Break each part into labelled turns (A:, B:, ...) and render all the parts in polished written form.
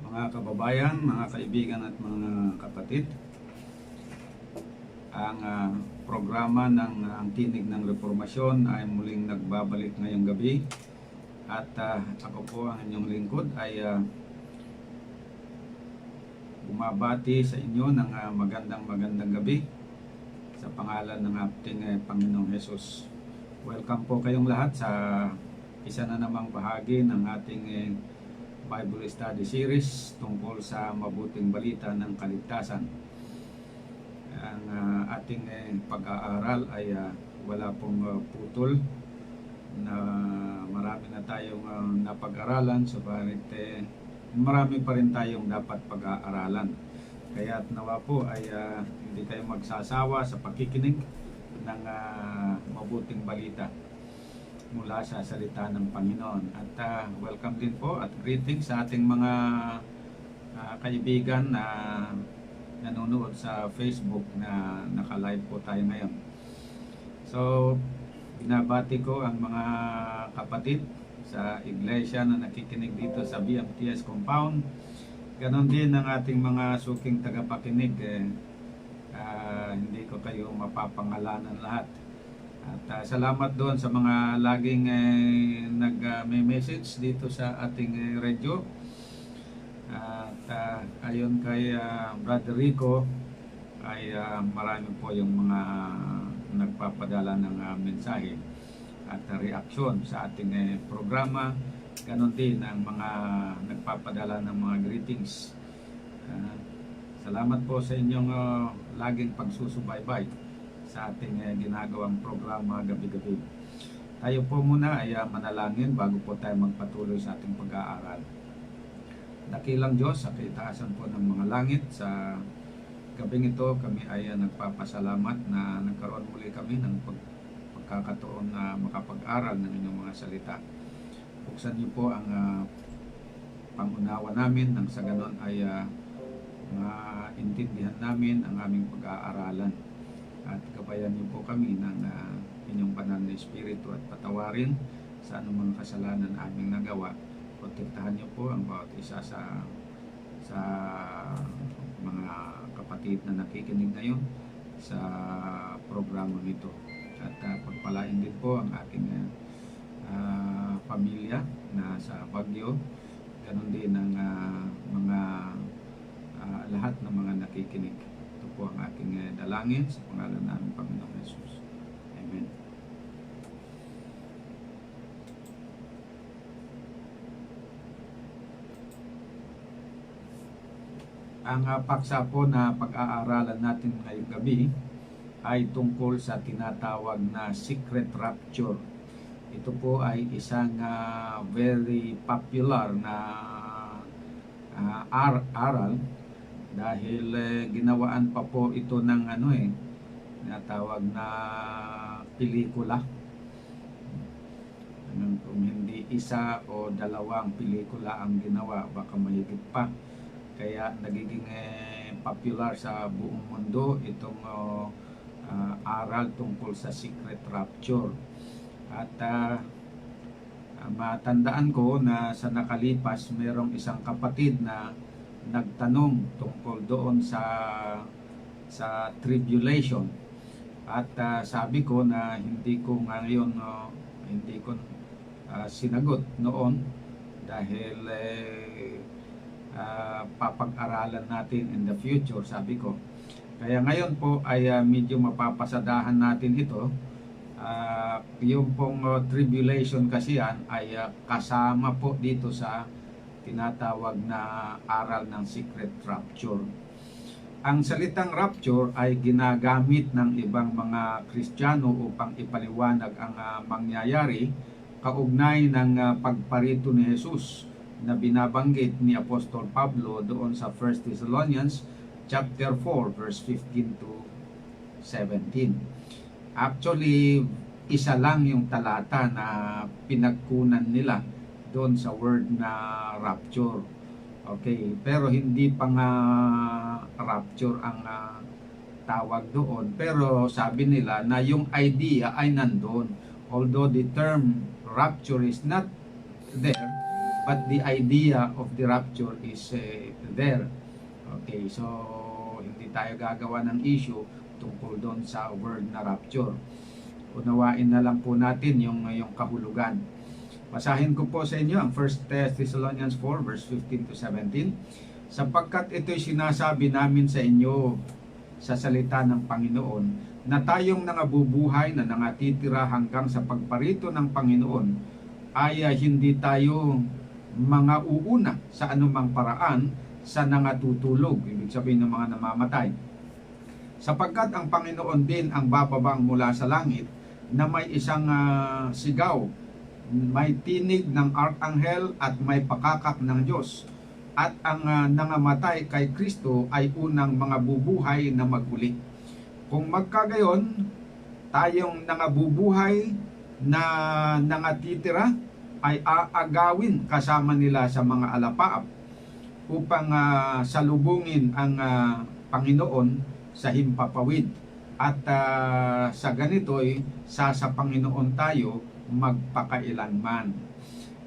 A: Mga kababayan, mga kaibigan at mga kapatid, ang programa ng ang Tinig ng Reformasyon ay muling nagbabalik ngayong gabi at ako po ang inyong lingkod ay bumabati sa inyo ng magandang gabi sa pangalan ng ating Panginoong Hesus. Welcome po kayong lahat sa isa na namang bahagi ng ating Bible Study Series tungkol sa mabuting balita ng kaligtasan. Ang ating pag-aaral ay wala pong putol, na marami na tayong napag-aralan, subalit marami pa rin tayong dapat pag-aaralan. Kaya nawa po ay hindi kayo magsasawa sa pakikinig ng mabuting balita mula sa salita ng Panginoon. At welcome din po at greetings sa ating mga kaibigan na nanonood sa Facebook na naka-live po tayo ngayon. So, binabati ko ang mga kapatid sa iglesia na nakikinig dito sa BMTS compound. Ganon din ang ating mga suking tagapakinig. Hindi ko kayo mapapangalanan lahat. At salamat doon sa mga laging nag-message dito sa ating radio. At ayon kay Brother Rico ay marami po yung mga nagpapadala ng mensahe at reaksyon sa ating programa. Ganon din ang mga nagpapadala ng mga greetings. Salamat po sa inyong laging pagsusubaybay sa ating ginagawang programa gabi-gabi. Tayo po muna ay manalangin bago po tayo magpatuloy sa ating pag-aaral. Dakilang Diyos, sa kaitaasan po ng mga langit, sa gabing ito kami ay nagpapasalamat na nagkaroon muli kami ng pagkakataon na makapag-aral ng inyong mga salita. Buksan niyo po ang pangunawa namin nang sa ganon ay maintindihan namin ang aming pag-aaralan. At gabayan niyo po kami ng inyong banal na espiritu at patawarin sa anumang kasalanan aming nagawa. Protektahan niyo po ang bawat isa sa mga kapatid na nakikinig ngayon sa programa nito. At pagpalain din po ang aking pamilya na sa Baguio. Ganon din ang mga lahat ng mga nakikinig. Ito po ang aking dalangin sa pangalan namin Panginoong Hesus. Amen. Ang paksa po na pag-aaralan natin ngayong gabi ay tungkol sa tinatawag na secret rapture. Ito po ay isang very popular na aral dahil ginawaan pa po ito ng tinatawag na pelikula. Kung hindi isa o dalawang pelikula ang ginawa, baka mahigit pa. Kaya nagiging popular sa buong mundo itong aral tungkol sa secret rapture. At matandaan ko na sa nakalipas merong isang kapatid na nagtanong tungkol doon sa tribulation. At sabi ko na hindi ko ngayon hindi ko sinagot noon dahil papag-aralan natin in the future, sabi ko. Kaya ngayon po ay medyo mapapasadahan natin ito. Yung pong tribulation kasi yan ay kasama po dito sa tinatawag na aral ng secret rapture. Ang salitang rapture ay ginagamit ng ibang mga Kristiyano upang ipaliwanag ang mangyayari kaugnay ng pagparito ni Jesus na binabanggit ni Apostol Pablo doon sa 1 Thessalonians chapter 4 verse 15 to 17. Actually, isa lang yung talata na pinagkunan nila doon sa word na rapture. Okay, pero hindi pa nga rapture ang tawag doon. Pero sabi nila na yung idea ay nandun. Although the term rapture is not there, but the idea of the rapture is there. Okay, so hindi tayo gagawa ng issue tungkol doon sa word na rapture. Unawain na lang po natin yung kahulugan. Basahin ko po sa inyo ang 1 Thessalonians 4 verse 15 to 17. Sapagkat ito'y sinasabi namin sa inyo sa salita ng Panginoon, na tayong nangabubuhay na nangatitira hanggang sa pagparito ng Panginoon ay hindi tayo mga uuna sa anumang paraan sa nangatutulog, ibig sabihin ng mga namamatay. Sapagkat ang Panginoon din ang bababang mula sa langit na may isang sigaw, may tinig ng arkanghel at may pakakak ng Diyos, at ang nangamatay kay Kristo ay unang mga bubuhay na maguli. Kung magkagayon, tayong nangabubuhay na nangatitira ay aagawin kasama nila sa mga alapaap upang salubungin ang Panginoon sa himpapawid. At sa ganito'y sa Panginoon tayo magpakailanman.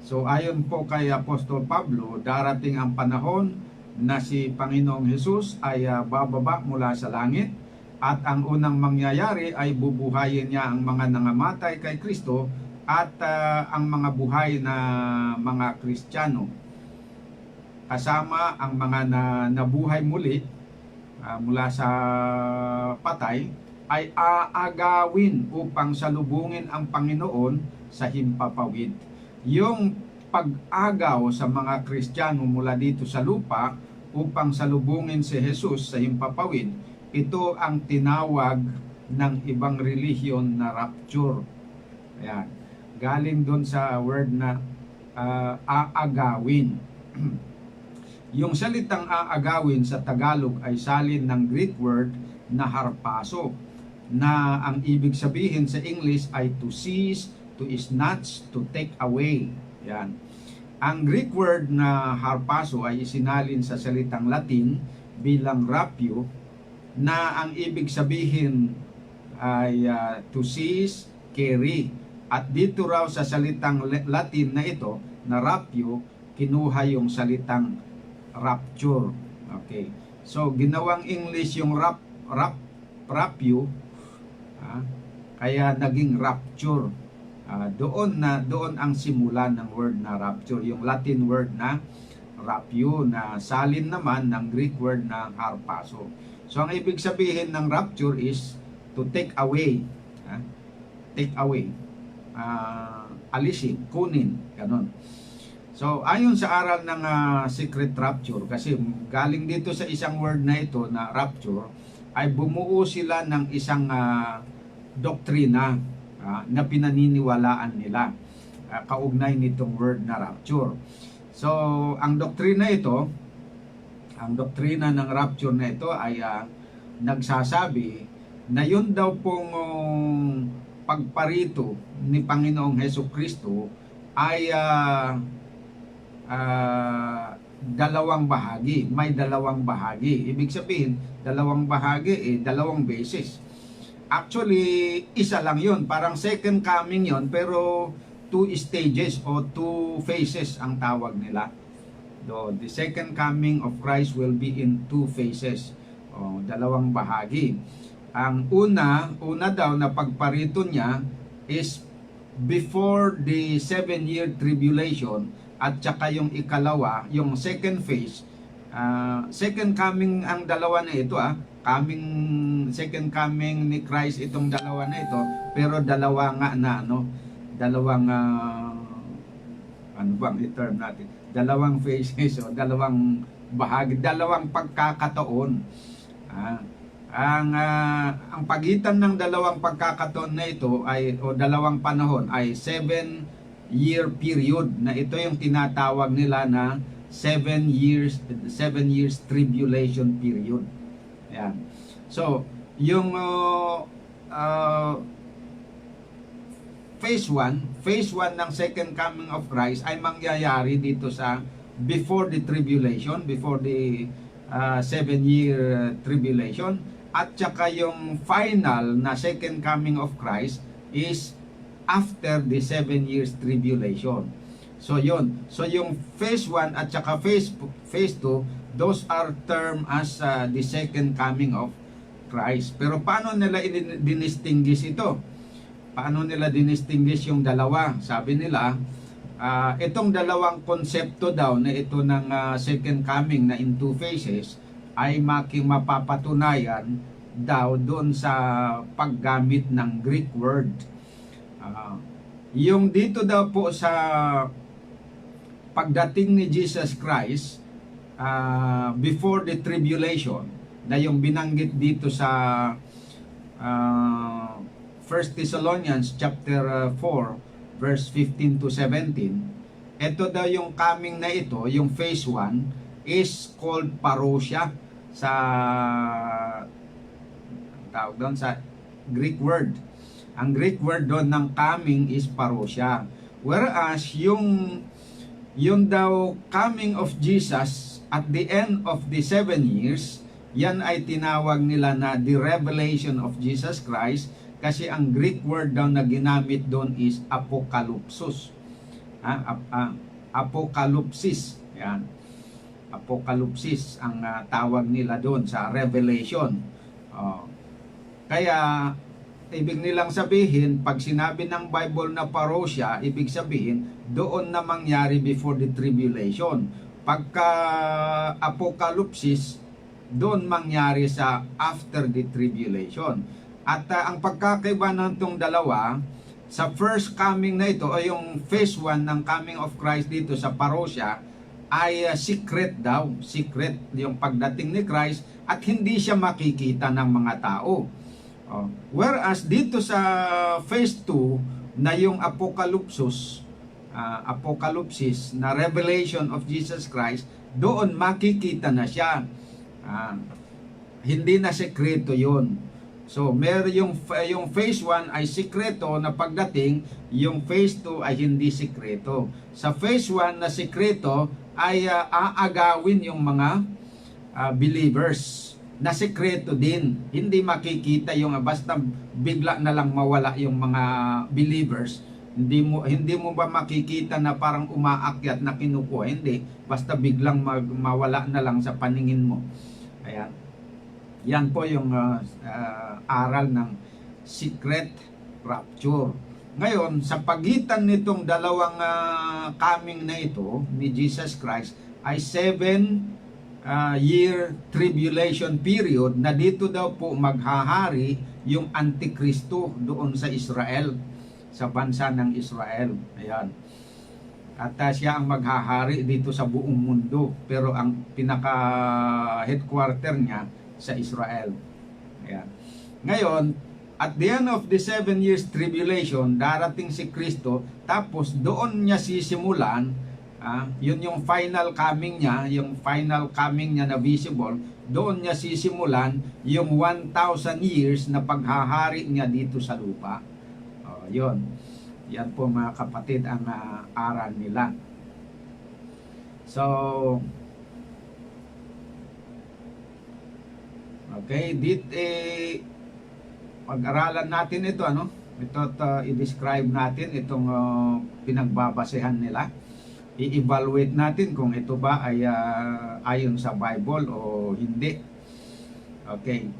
A: So ayon po kay Apostol Pablo, darating ang panahon na si Panginoong Hesus ay bababa mula sa langit, at ang unang mangyayari ay bubuhayin niya ang mga nangamatay kay Kristo at ang mga buhay na mga Kristiyano, kasama ang mga nabuhay muli mula sa patay, ay aagawin upang salubungin ang Panginoon sa himpapawid. Yung pag-agaw sa mga Kristiyano mula dito sa lupa upang salubungin si Jesus sa himpapawid, ito ang tinawag ng ibang relihiyon na rapture. Ayan. Galing doon sa word na aagawin. Yung salitang aagawin sa Tagalog ay salin ng Greek word na harpaso, na ang ibig sabihin sa English ay to seize, to snatch, to take away. Yan. Ang Greek word na harpaso ay isinalin sa salitang Latin bilang rapio, na ang ibig sabihin ay to seize, carry. At dito raw sa salitang Latin na ito, na rapio, kinuha yung salitang rapture. Okay. So, ginawang English yung rapio, kaya naging rapture. Doon ang simula ng word na rapture, yung Latin word na rapio, na salin naman ng Greek word na harpaso. So, ang ibig sabihin ng rapture is to take away. Take away. Alisin, kunin, ganon. So, ayon sa aral ng secret rapture, kasi galing dito sa isang word na ito na rapture, ay bumuo sila ng isang doktrina na pinaniniwalaan nila kaugnay nitong word na rapture. So, ang doktrina ng rapture na ito ay nagsasabi na yun daw pong pagparito ni Panginoong Hesukristo ay dalawang bahagi. May dalawang bahagi. Ibig sabihin, dalawang bahagi, dalawang beses. Actually, isa lang yun. Parang second coming yun, pero two stages o two phases ang tawag nila. The second coming of Christ will be in two phases. Dalawang bahagi. Ang una daw na pagparito niya is before the 7-year tribulation, at saka yung ikalawa, yung second phase. Second coming ang dalawa na ito, second coming ni Christ itong dalawa na ito, pero dalawa nga na dalawang ano bang i-term natin, dalawang phases o dalawang bahagi, dalawang pagkakataon. Ang pagitan ng dalawang pagkakataon na ito ay, o dalawang panahon, ay 7-year period, na ito yung tinatawag nila na 7 years tribulation period. Ayan. So, yung phase 1 ng second coming of Christ ay mangyayari dito sa before the tribulation, before the 7-year tribulation, at saka yung final na second coming of Christ is after the 7 years tribulation. So yun. So yung phase 1 at saka phase 2, those are termed as the second coming of Christ. Pero paano nila dinistinguish ito? Paano nila dinistinguish yung dalawa? Sabi nila, itong dalawang konsepto daw na ito ng second coming na in two phases ay mapapatunayan daw doon sa paggamit ng Greek word. Yung dito daw po sa pagdating ni Jesus Christ before the tribulation, na yung binanggit dito sa 1 Thessalonians chapter 4 verse 15 to 17, ito daw yung coming na ito, yung phase 1 is called parousia sa tawag doon sa Greek word. Ang Greek word doon ng coming is parousia. Whereas yung daw coming of Jesus at the end of the 7 years, yan ay tinawag nila na the revelation of Jesus Christ, kasi ang Greek word daw na ginamit doon is apokalupsos. Apokalupsis. Yan. Apokalupsis ang tawag nila doon sa revelation. Kaya ibig nilang sabihin, pag sinabi ng Bible na parousia, ibig sabihin doon na mangyari before the tribulation. Pagka apokalupsis, doon mangyari sa after the tribulation. At ang pagkakaiba ng itong dalawa, sa first coming na ito, o yung phase 1 ng coming of Christ dito sa parousia, ay secret daw. Secret yung pagdating ni Christ, at hindi siya makikita ng mga tao. Whereas dito sa phase 2 na yung apokalupsis na revelation of Jesus Christ, doon makikita na siya. Hindi na sekreto yun. So yung phase 1 ay sekreto na pagdating, yung phase 2 ay hindi sekreto. Sa phase 1 na sekreto ay aagawin yung mga believers, na sekreto din. Hindi makikita yung basta bigla na lang mawala yung mga believers. Hindi mo ba makikita na parang umaakyat na kinukuha? Hindi. Basta biglang mawala na lang sa paningin mo. Ayan. Yan po yung aral ng secret rapture. Ngayon, sa pagitan nitong dalawang coming na ito ni Jesus Christ ay 7-year tribulation period, na dito daw po maghahari yung Antikristo doon sa Israel, sa bansa ng Israel. Ayan. At siya ang maghahari dito sa buong mundo, pero ang pinaka headquarter niya sa Israel. Ayan. Ngayon, at the end of the 7 years tribulation, darating si Kristo, tapos doon niya sisimulan, yun yung final coming niya, na visible, doon niya sisimulan yung 1,000 years na paghahari niya dito sa lupa. Yun. Yan po mga kapatid ang aral nila. So, okay, pag-aralan natin ito, i-describe natin itong pinagbabasehan nila. I-evaluate natin kung ito ba ay ayon sa Bible o hindi. Okay.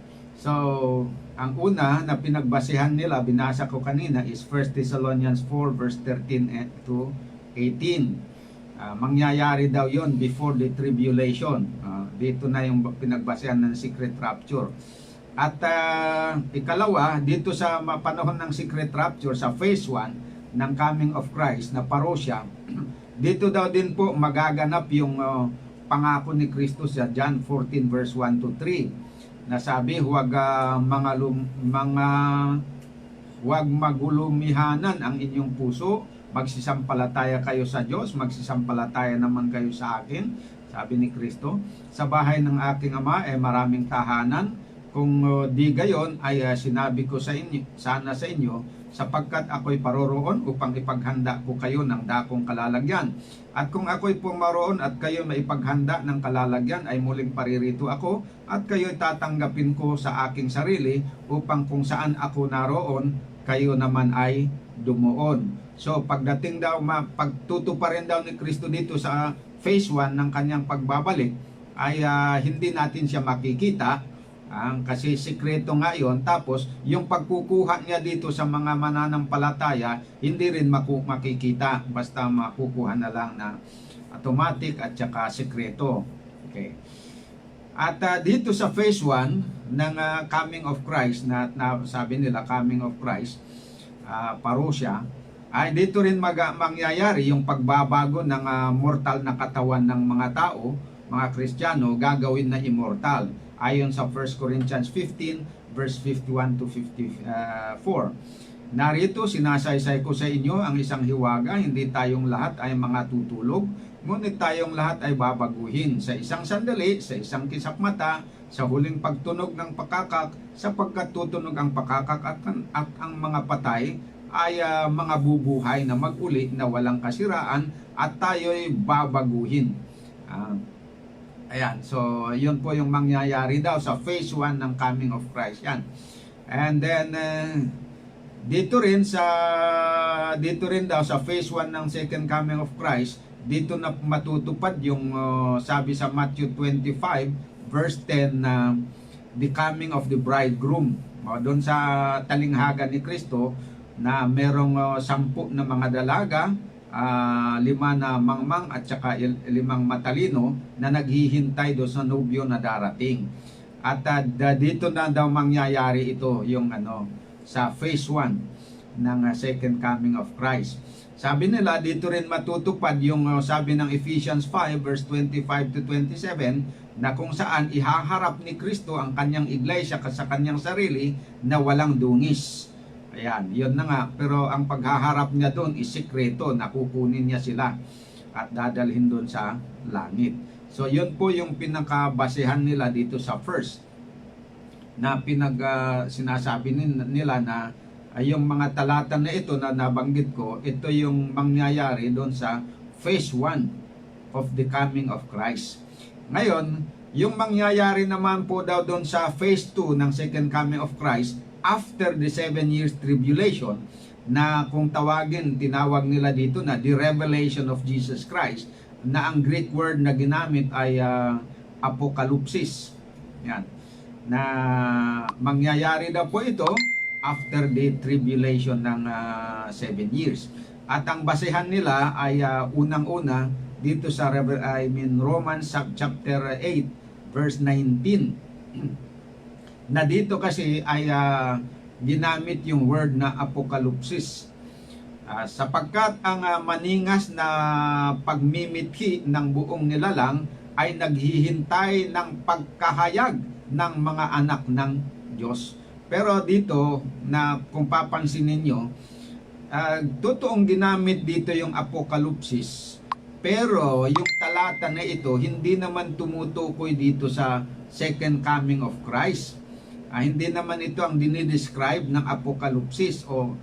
A: So, ang una na pinagbasehan nila, binasa ko kanina, is 1 Thessalonians 4 verse 13 to 18. Mangyayari daw yon before the tribulation. Dito na yung pinagbasehan ng secret rapture. At ikalawa, dito sa panahon ng secret rapture, sa phase 1 ng coming of Christ na parousia, dito daw din po magaganap yung pangako ni Kristo sa John 14 verse 1 to 3. Nasabi, huwag magulumihanan ang inyong puso, magsisampalataya kayo sa Diyos, magsisampalataya naman kayo sa akin, sabi ni Kristo. Sa bahay ng aking Ama ay maraming tahanan, kung di gayon ay sinabi ko sa inyo, sana sa inyo, sapagkat ako'y paroroon upang ipaghanda ko kayo ng dakong kalalagyan. At kung ako'y pumaroon at kayo na ipaghanda ng kalalagyan, ay muling paririto ako at kayo'y tatanggapin ko sa aking sarili, upang kung saan ako naroon, kayo naman ay dumuon. So pagdating daw, pagtutuparin daw ni Kristo dito sa phase 1 ng kanyang pagbabalik, ay hindi natin siya makikita, kasi sikreto nga yun. Tapos yung pagkukuha niya dito sa mga mananampalataya, hindi rin makikita, basta makukuha na lang na automatic at saka sikreto. Okay. At dito sa phase 1 ng coming of Christ, na sabi nila coming of Christ, parousia, ay dito rin mangyayari yung pagbabago ng mortal na katawan ng mga tao, mga Kristiyano, gagawin na immortal. Ayon sa 1 Corinthians 15 verse 51 to 54. Narito, sinasaysay ko sa inyo ang isang hiwaga, hindi tayong lahat ay mga tutulog, ngunit tayong lahat ay babaguhin sa isang sandali, sa isang kisap mata, sa huling pagtunog ng pakakak, sapagkat tutunog ang pakakak at ang mga patay ay mga bubuhay na mag-uli na walang kasiraan, at tayo'y babaguhin. Ayan, so yun po yung mangyayari daw sa phase 1 ng coming of Christ. Yan. And then dito rin daw sa phase 1 ng second coming of Christ, dito na matutupad yung sabi sa Matthew 25 verse 10 na the coming of the bridegroom. Doon sa talinghaga ni Kristo na merong 10 na mga dalaga, 5 na mangmang at saka 5 matalino na naghihintay do sa nobyo na darating. At dito na daw mangyayari ito yung sa phase 1 ng second coming of Christ. Sabi nila dito rin matutupad yung sabi ng Ephesians 5 verse 25 to 27 na kung saan ihaharap ni Kristo ang kanyang iglesia sa kanyang sarili na walang dungis. Ayan, yun na nga. Pero ang paghaharap niya doon is sikreto, nakukunin niya sila at dadalhin doon sa langit. So yun po yung pinakabasehan nila dito sa first na sinasabi nila na yung mga talata na ito na nabanggit ko, ito yung mangyayari doon sa phase 1 of the coming of Christ. Ngayon, yung mangyayari naman po daw doon sa phase 2 ng second coming of Christ after the 7 years tribulation, na kung tinawag nila dito na the revelation of Jesus Christ, na ang Greek word na ginamit ay apokalupsis. Yan. Na mangyayari daw po ito after the tribulation ng 7 years. At ang basehan nila ay unang-una dito sa Romans chapter 8 verse 19. Na dito kasi ay ginamit yung word na apokalupsis, sapagkat ang maningas na pagmimithi ng buong nilalang ay naghihintay ng pagkahayag ng mga anak ng Diyos. Pero dito na kung papansin ninyo, totoong ginamit dito yung apokalupsis, pero yung talata na ito hindi naman tumutukoy dito sa second coming of Christ. Hindi naman ito ang dinidescribe ng apokalupsis o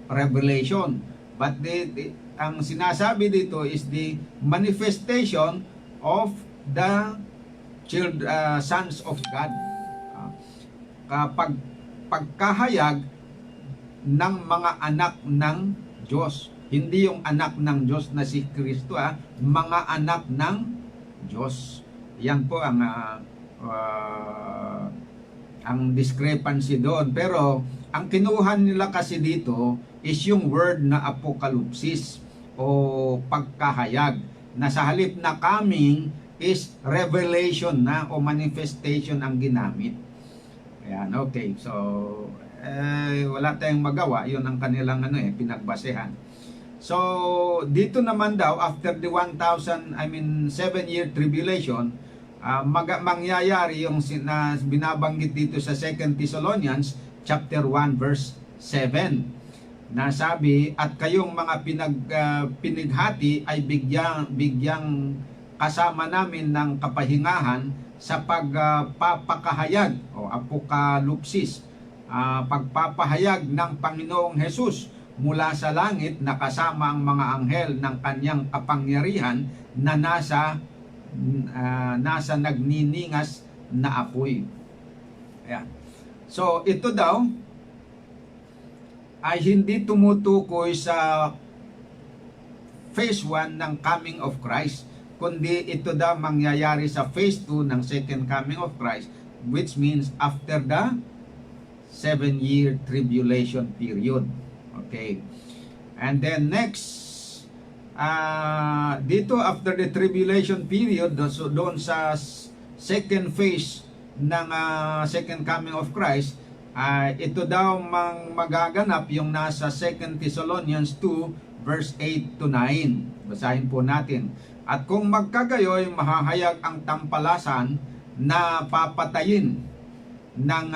A: revelation. But ang sinasabi dito is the manifestation of the sons of God. Pagkahayag ng mga anak ng Diyos. Hindi yung anak ng Diyos na si Kristo, mga anak ng Diyos. Yan po ang ang discrepancy doon. Pero ang kinuha nila kasi dito is yung word na apokalupsis o pagkahayag, na sa halip na coming is revelation na o manifestation ang ginamit. Ayan, okay. So, wala tayong magawa. Yun ang kanilang pinagbasehan. So, dito naman daw, after the 7-year tribulation, mangyayari yung binabanggit dito sa 2 Thessalonians chapter 1 verse 7. Nasabi, at kayong mga pinighati ay bigyang kasama namin ng kapahingahan sa pagpapakahayag o apokalupsis, pagpapahayag ng Panginoong Hesus mula sa langit na kasama ang mga anghel ng kanyang kapangyarihan na nasa nagniningas na apoy. Ayan. So ito daw ay hindi tumutukoy sa phase 1 ng coming of Christ, kundi ito daw mangyayari sa phase 2 ng second coming of Christ, which means after the 7-year tribulation period. Okay. And then next, dito after the tribulation period, so doon sa second phase ng second coming of Christ, ito daw magaganap yung nasa 2 Thessalonians 2 verse 8 to 9. Basahin po natin. At kung magkagayoy, mahahayag ang tampalasan na papatayin ng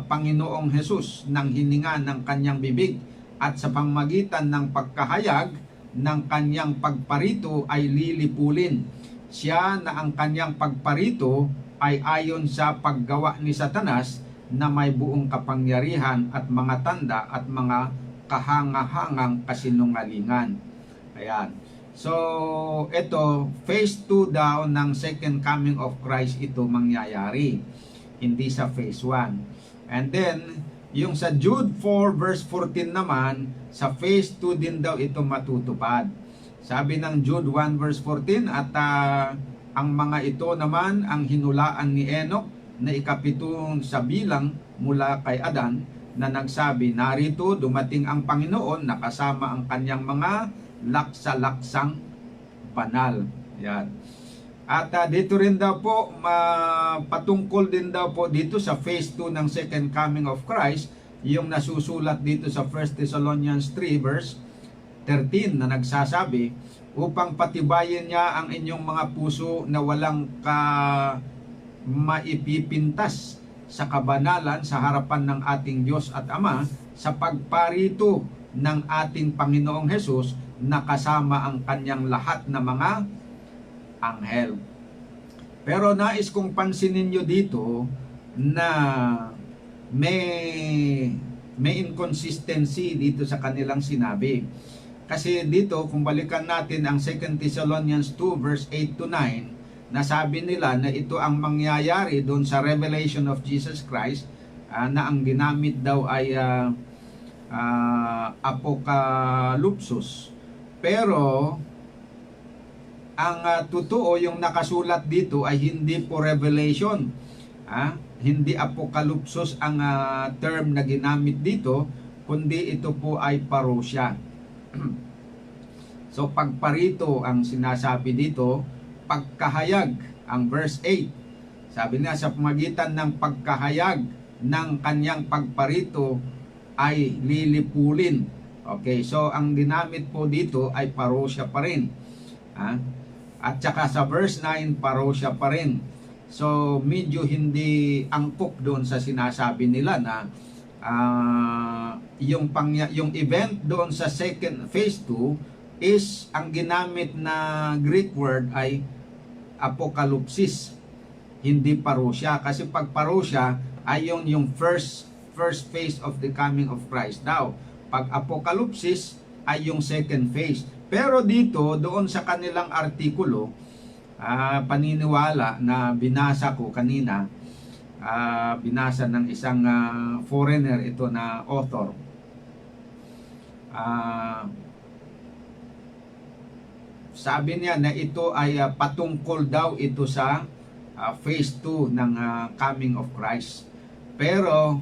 A: Panginoong Hesus ng hininga ng kanyang bibig, at sa pamamagitan ng pagkahayag ng kanyang pagparito ay lilipulin siya, na ang kanyang pagparito ay ayon sa paggawa ni Satanas na may buong kapangyarihan at mga tanda at mga kahangahangang kasinungalingan. Ayan. So, ito, phase 2 daw ng second coming of Christ ito mangyayari, hindi sa phase 1. And then, yung sa Jude 4 verse 14 naman, sa phase 2 din daw ito matutupad. Sabi ng Jude 1 verse 14, at ang mga ito naman ang hinulaan ni Enoch na ikapitong sa bilang mula kay Adan, na nagsabi, narito dumating ang Panginoon na kasama ang kanyang mga laksa-laksang banal. Yan. At dito rin daw po, patungkol din daw po dito sa phase 2 ng second coming of Christ, yung nasusulat dito sa 1 Thessalonians 3 verse 13 na nagsasabi, upang patibayin niya ang inyong mga puso na walang maipipintas sa kabanalan sa harapan ng ating Diyos at Ama sa pagparito ng ating Panginoong Hesus na kasama ang kanyang lahat na mga anghel. Pero nais kong pansinin nyo dito na may inconsistency dito sa kanilang sinabi. Kasi dito, kung balikan natin ang 2 Thessalonians 2 verse 8 to 9, nasabi nila na ito ang mangyayari doon sa revelation of Jesus Christ, na ang ginamit daw ay apokalupsus. Pero ang totoo, yung nakasulat dito ay hindi po revelation. Hindi apokalupsus ang term na ginamit dito, kundi ito po ay parusya. So pagparito ang sinasabi dito, pagkahayag ang verse 8. Sabi niya, sa pamagitan ng pagkahayag ng kanyang pagparito ay lilipulin. Okay, so ang ginamit po dito ay parusya pa rin. At saka sa verse 9, parusya pa rin. So medyo hindi angkop doon sa sinasabi nila na yung event doon sa second phase 2 is ang ginamit na Greek word ay apokalupsis, hindi parusya. Kasi pag parusya ay yung first phase of the coming of Christ daw. Pag apokalupsis ay yung second phase. Pero dito, doon sa kanilang artikulo, paniniwala na binasa ko kanina, binasa ng isang foreigner ito na author, sabi niya na ito ay patungkol daw ito sa phase 2 ng coming of Christ. Pero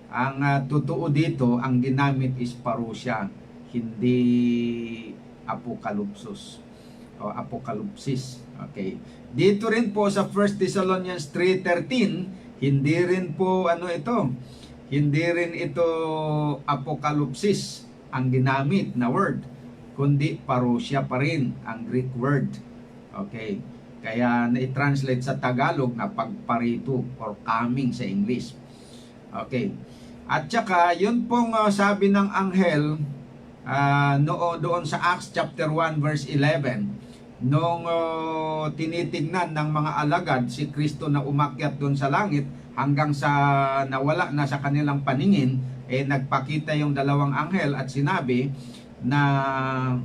A: ang totoo dito, ang ginamit is parousia, hindi apokalupsos o apokalupsis. Okay. Dito rin po sa 1 Thessalonians 3:13, hindi rin po hindi rin ito apokalupsis ang ginamit na word, kundi parousia pa rin ang Greek word. Okay. Kaya na-translate sa Tagalog na pagparito or coming sa English. Okay. At saka, yun pong sabi ng anghel doon sa Acts chapter 1 verse 11, nung tinitignan ng mga alagad si Kristo na umakyat doon sa langit hanggang sa nawala na sa kanilang paningin, nagpakita yung dalawang anghel at sinabi na,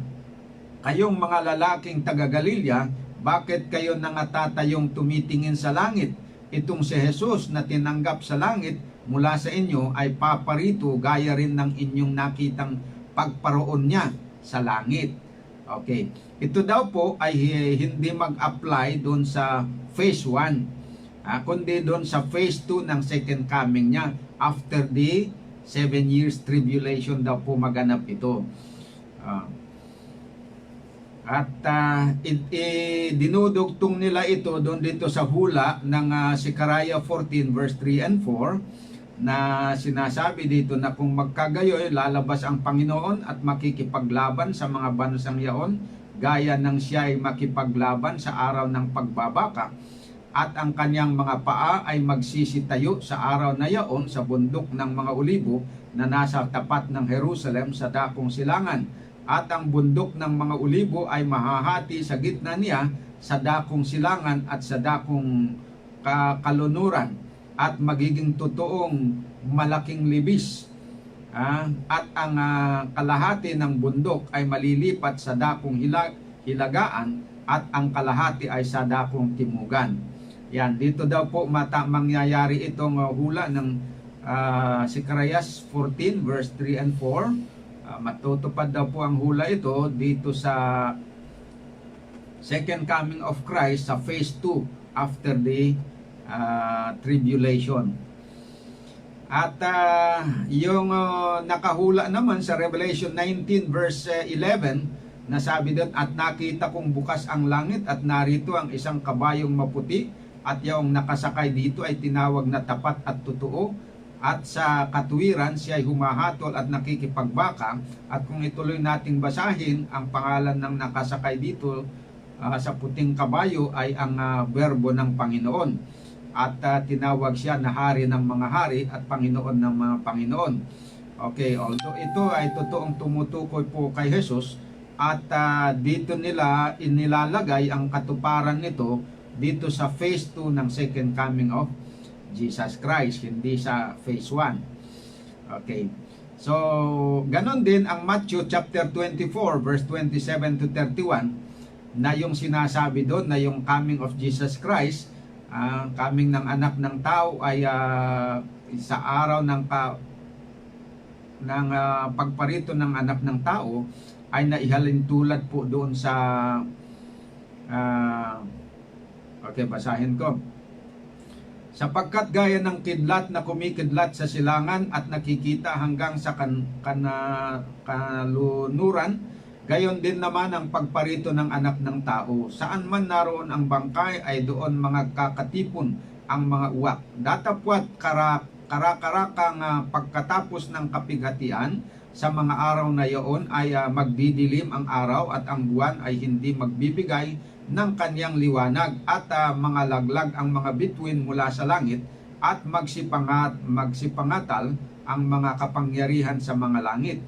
A: kayong mga lalaking taga Galilea, bakit kayo nangatatayong tumitingin sa langit? Itong si Jesus na tinanggap sa langit mula sa inyo ay paparito gaya rin ng inyong nakitang pagparoon niya sa langit. Okay. Ito daw po ay hindi mag-apply doon sa phase 1, kundi doon sa phase 2 ng second coming niya. After the 7 years tribulation daw po maganap ito. At dinudugtong nila ito doon dito sa hula ng Zechariah 14 verse 3 and 4, na sinasabi dito na kung magkagayoy, lalabas ang Panginoon at makikipaglaban sa mga bansang yaon, gaya ng siya ay makipaglaban sa araw ng pagbabaka, at ang kanyang mga paa ay magsisitayo sa araw na yaon sa bundok ng mga olibo na nasa tapat ng Jerusalem sa dakong silangan. At ang bundok ng mga olibo ay mahahati sa gitna niya sa dakong silangan at sa dakong kalunuran, at magiging totoong malaking libis. At ang kalahati ng bundok ay malilipat sa dakong hilagaan, at ang kalahati ay sa dakong timugan. Yan, dito daw po mangyayari itong hula ng Zechariah 14 verse 3 and 4. Matutupad daw po ang hula ito dito sa second coming of Christ sa phase 2 after the tribulation. At yung nakahula naman sa Revelation 19 verse 11, nasabi doon, at nakita kong bukas ang langit at narito ang isang kabayong maputi, at yung nakasakay dito ay tinawag na tapat at totoo, at sa katuwiran siya ay humahatol at nakikipagbaka. At kung ituloy nating basahin, ang pangalan ng nakasakay dito sa puting kabayo ay ang Berbo ng Panginoon. At tinawag siya na Hari ng mga hari at Panginoon ng mga Panginoon. Okay, although ito ay totoong tumutukoy po kay Jesus, at dito nila inilalagay ang katuparan nito dito sa phase 2 ng second coming of Jesus Christ, hindi sa phase 1. Okay. So, ganon din ang Matthew chapter 24 verse 27 to 31, na yung sinasabi doon na yung coming of Jesus Christ, coming ng anak ng tao ay sa araw ng pagparito ng anak ng tao ay naihalin tulad po doon sa okay, basahin ko. Sapagkat gaya ng kidlat na kumikidlat sa silangan at nakikita hanggang sa kalunuran, gayon din naman ang pagparito ng anak ng tao. Saan man naroon ang bangkay ay doon mga kakatipon ang mga uwak. Datapwat karakarakang pagkatapos ng kapighatian, sa mga araw na iyon ay magdidilim ang araw at ang buwan ay hindi magbibigay ng kanyang liwanag, at mga laglag ang mga bituin mula sa langit, at magsipangatal ang mga kapangyarihan sa mga langit.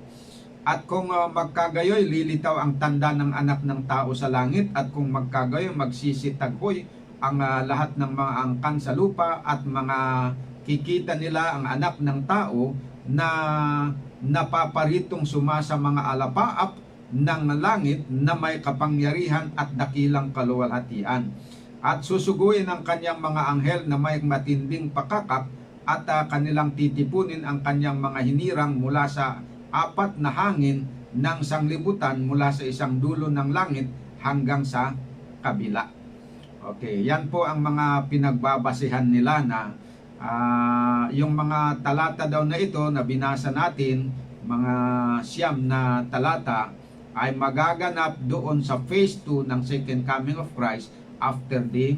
A: At kung magkagayoy, lilitaw ang tanda ng anak ng tao sa langit, at kung magkagayoy, magsisitaghoy ang lahat ng mga angkan sa lupa, at mga kikita nila ang anak ng tao na napaparitong sumasa mga alapaap ng langit na may kapangyarihan at dakilang kaluwalhatian. At susuguin ang kanyang mga anghel na may matinding pakakak, at kanilang titipunin ang kanyang mga hinirang mula sa 4 na hangin ng sanglibutan, mula sa isang dulo ng langit hanggang sa kabila. Okay, yan po ang mga pinagbabasihan nila na Yung mga talata daw na ito na binasa natin, mga siyam na talata, ay magaganap doon sa phase 2 ng second coming of Christ after the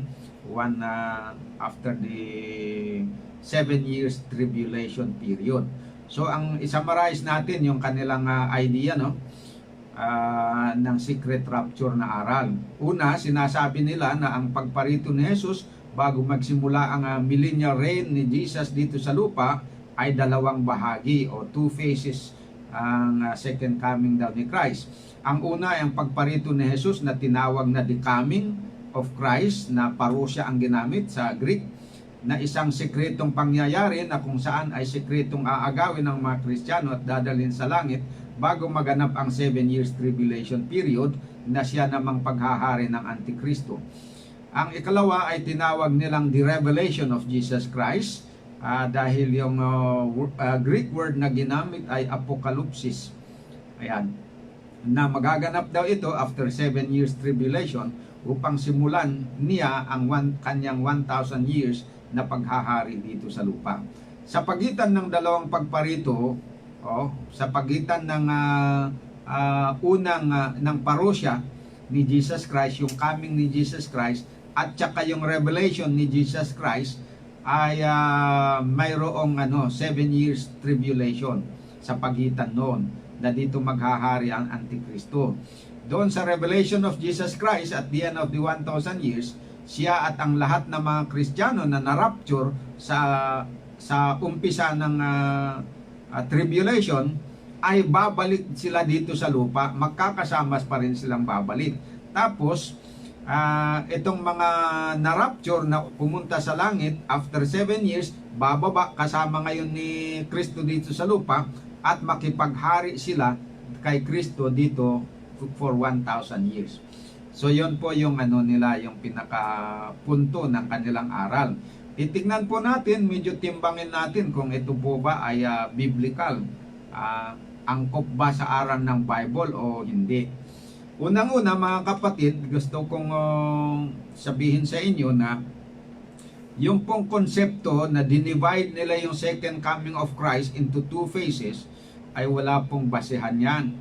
A: 7 years tribulation period. So ang isummarize natin yung kanilang idea, no, ng secret rapture na aral. Una, sinasabi nila na ang pagparito ni Jesus bago magsimula ang millennial reign ni Jesus dito sa lupa ay dalawang bahagi o two phases ang second coming daw ni Christ. Ang una ay ang pagparito ni Jesus na tinawag na the coming of Christ, na parousia ang ginamit sa Greek, na isang sekretong pangyayari na kung saan ay sekretong aagawin ng mga Kristiyano at dadalhin sa langit bago maganap ang 7 years tribulation period na siya namang paghahari ng Antikristo. Ang ikalawa ay tinawag nilang the revelation of Jesus Christ, dahil yung Greek word na ginamit ay apokalupsis. Ayan, na magaganap daw ito after 7 years tribulation upang simulan niya ang kanyang 1,000 years na paghahari dito sa lupa. Sa pagitan ng dalawang pagparito, sa pagitan ng ng parousia ni Jesus Christ, yung coming ni Jesus Christ, at saka yung revelation ni Jesus Christ, ay mayroong 7 years tribulation sa pagitan noon, na dito maghahari ang Antikristo. Doon sa revelation of Jesus Christ at the end of the 1,000 years, siya at ang lahat ng mga Kristiyano na na-rapture sa umpisa ng tribulation ay babalik sila dito sa lupa, magkakasama pa rin silang babalik. Tapos itong mga na-rapture na pumunta sa langit after 7 years, bababa kasama ngayon ni Kristo dito sa lupa at makipaghari sila kay Kristo dito for 1,000 years. So yon po yung nila, yung pinakapunto ng kanilang aral. Titignan po natin, medyo timbangin natin kung ito po ba ay biblical, angkop ba sa aral ng Bible o hindi. Unang-una mga kapatid, gusto kong sabihin sa inyo na yung pong konsepto na dinivide nila yung second coming of Christ into two phases ay wala pong basehan yan.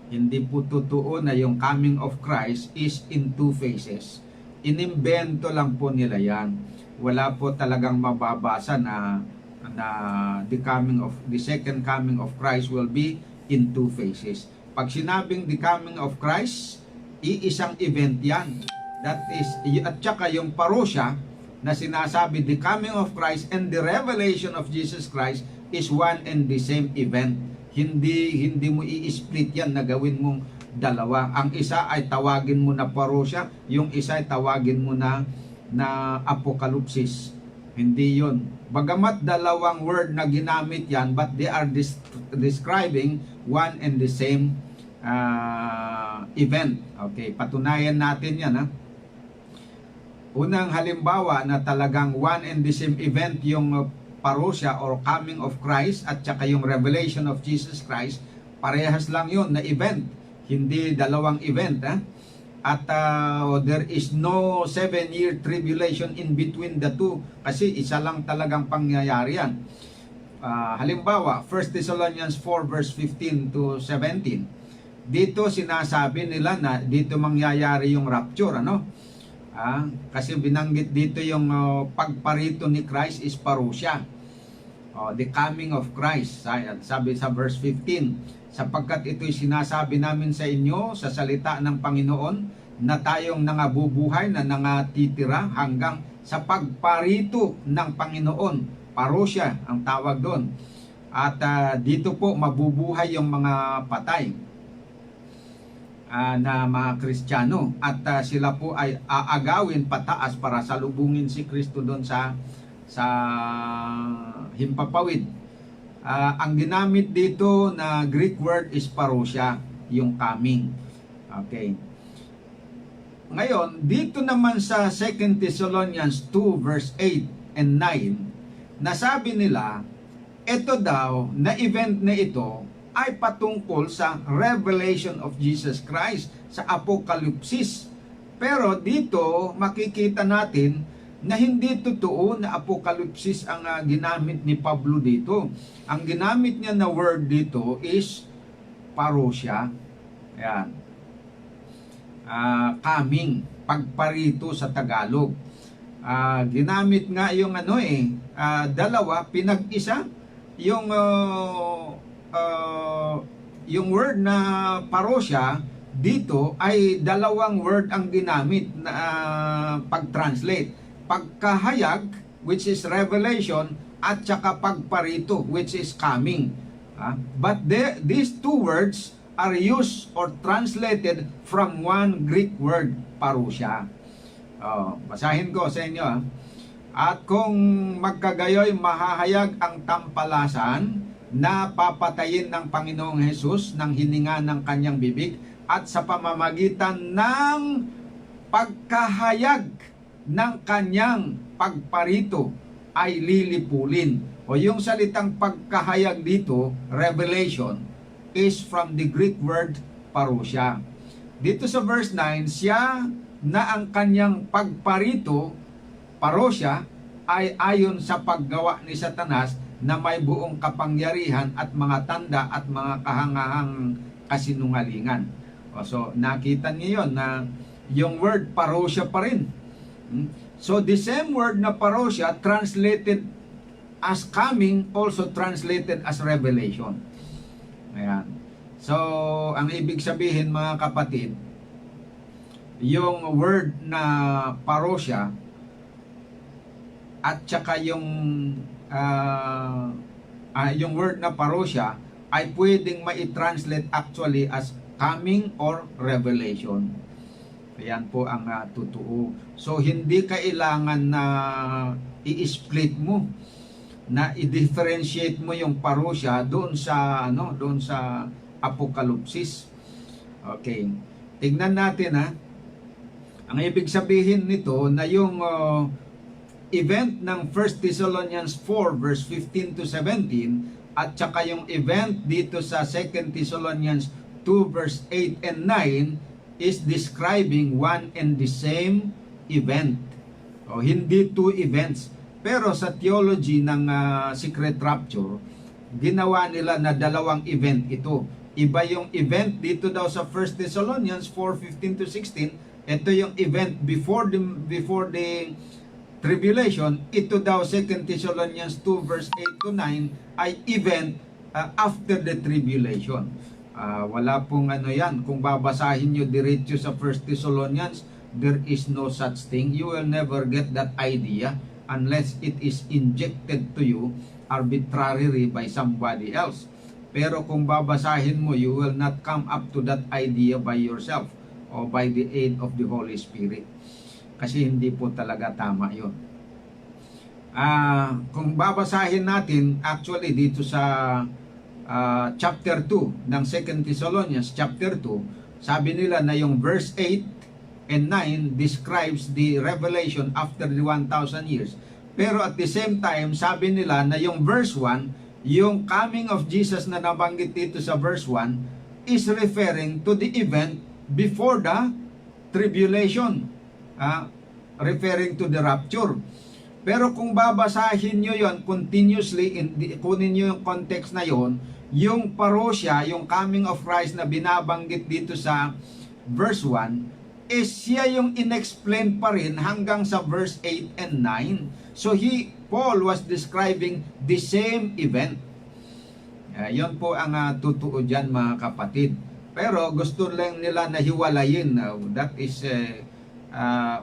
A: Hindi po totoo na yung coming of Christ is in two phases. Inimbento lang po nila yan. Wala po talagang mababasa na the second coming of Christ will be in two phases. Pag sinabing the coming of Christ, iisang event yan. That is, at saka yung parousia na sinasabi, the coming of Christ and the revelation of Jesus Christ is one and the same event. Hindi mo i-split yan na gawin mong dalawa. Ang isa ay tawagin mo na parousia, yung isa ay tawagin mo na apokalupsis. Hindi yun. Bagamat dalawang word na ginamit yan, but they are describing one and the same event. Okay, patunayan natin yan. Unang halimbawa na talagang one and the same event yung parousia or coming of Christ at saka yung revelation of Jesus Christ, parehas lang yun na event, hindi dalawang event. At there is no 7-year tribulation in between the two, kasi isa lang talagang pangyayari yan. Halimbawa, 1 Thessalonians 4 verse 15 to 17, dito sinasabi nila na dito mangyayari yung rapture, kasi binanggit dito yung pagparito ni Christ is parousia, the coming of Christ. Sabi sa verse 15, sapagkat ito'y sinasabi namin sa inyo sa salita ng Panginoon na tayong nangabubuhay na nangatitira hanggang sa pagparito ng Panginoon. Parousia ang tawag doon. At dito po mabubuhay yung mga patay na mga Kristiyano, at sila po ay aagawin pataas para salubungin si Kristo doon sa himpapawid. Ang ginamit dito na Greek word is parousia, yung coming. Okay. Ngayon, dito naman sa 2 Thessalonians 2 verse 8 and 9, nasabi nila, ito daw na event na ito ay patungkol sa revelation of Jesus Christ sa Apokalipsis. Pero dito makikita natin na hindi totoo na apokalipsis ang ginamit ni Pablo dito. Ang ginamit niya na word dito is parousia. Ayan. Coming, pagparito sa Tagalog. Ginamit nga yung dalawa, pinag-isa. Yung word na parousia dito ay dalawang word ang ginamit na pag-translate. Pagkahayag, which is revelation, at saka pagparito, which is coming. But these two words are used or translated from one Greek word, parousia. Basahin ko sa inyo. At kung magkagayoy mahahayag ang tampalasan na papatayin ng Panginoong Hesus ng hininga ng kanyang bibig at sa pamamagitan ng pagkahayag ng kanyang pagparito ay lilipulin. O yung salitang pagkahayag dito, revelation, is from the Greek word parousia. Dito sa verse 9, siya na ang kanyang pagparito, parousia, ay ayon sa paggawa ni Satanas na may buong kapangyarihan at mga tanda at mga kahangahang kasinungalingan. So nakita niyo yon na yung word parousia pa rin. So the same word na parousia translated as coming, also translated as revelation. Ayan. So ang ibig sabihin mga kapatid, yung word na parousia at saka yung word na parousia ay pwedeng mai-translate actually as coming or revelation. Ayan po ang totoo. So hindi kailangan na i-split mo, na i-differentiate mo yung parousia doon sa apokalipsis. Okay. Tingnan natin Ang ibig sabihin nito na yung event ng 1 Thessalonians 4 verse 15 to 17 at saka yung event dito sa 2 Thessalonians 2 verse 8 and 9 is describing one and the same event. Hindi two events. Pero sa theology ng secret rapture, ginawa nila na dalawang event ito. Iba yung event dito daw sa 1 Thessalonians 4:15 to 16. Ito yung event before the tribulation. Ito daw 2 Thessalonians 2 verse 8 to 9 ay event after the tribulation. Wala pong yan. Kung babasahin nyo diretso sa 1 Thessalonians, there is no such thing. You will never get that idea unless it is injected to you arbitrarily by somebody else. Pero kung babasahin mo, you will not come up to that idea by yourself or by the aid of the Holy Spirit. Kasi hindi po talaga tama yun. Kung babasahin natin, actually dito sa chapter 2 ng 2 Thessalonians chapter 2, sabi nila na yung verse 8 and 9 describes the revelation after the 1,000 years. Pero at the same time, sabi nila na yung verse 1, yung coming of Jesus na nabanggit dito sa verse 1 is referring to the event before the tribulation, referring to the rapture. Pero kung babasahin nyo yon continuously, kunin nyo yung context na yon, yung parousia, yung coming of Christ na binabanggit dito sa verse 1, is siya yung inexplain pa rin hanggang sa verse 8 and 9. So Paul was describing the same event. Yon po ang totoo dyan mga kapatid. Pero gusto lang nila na hiwalayin. That is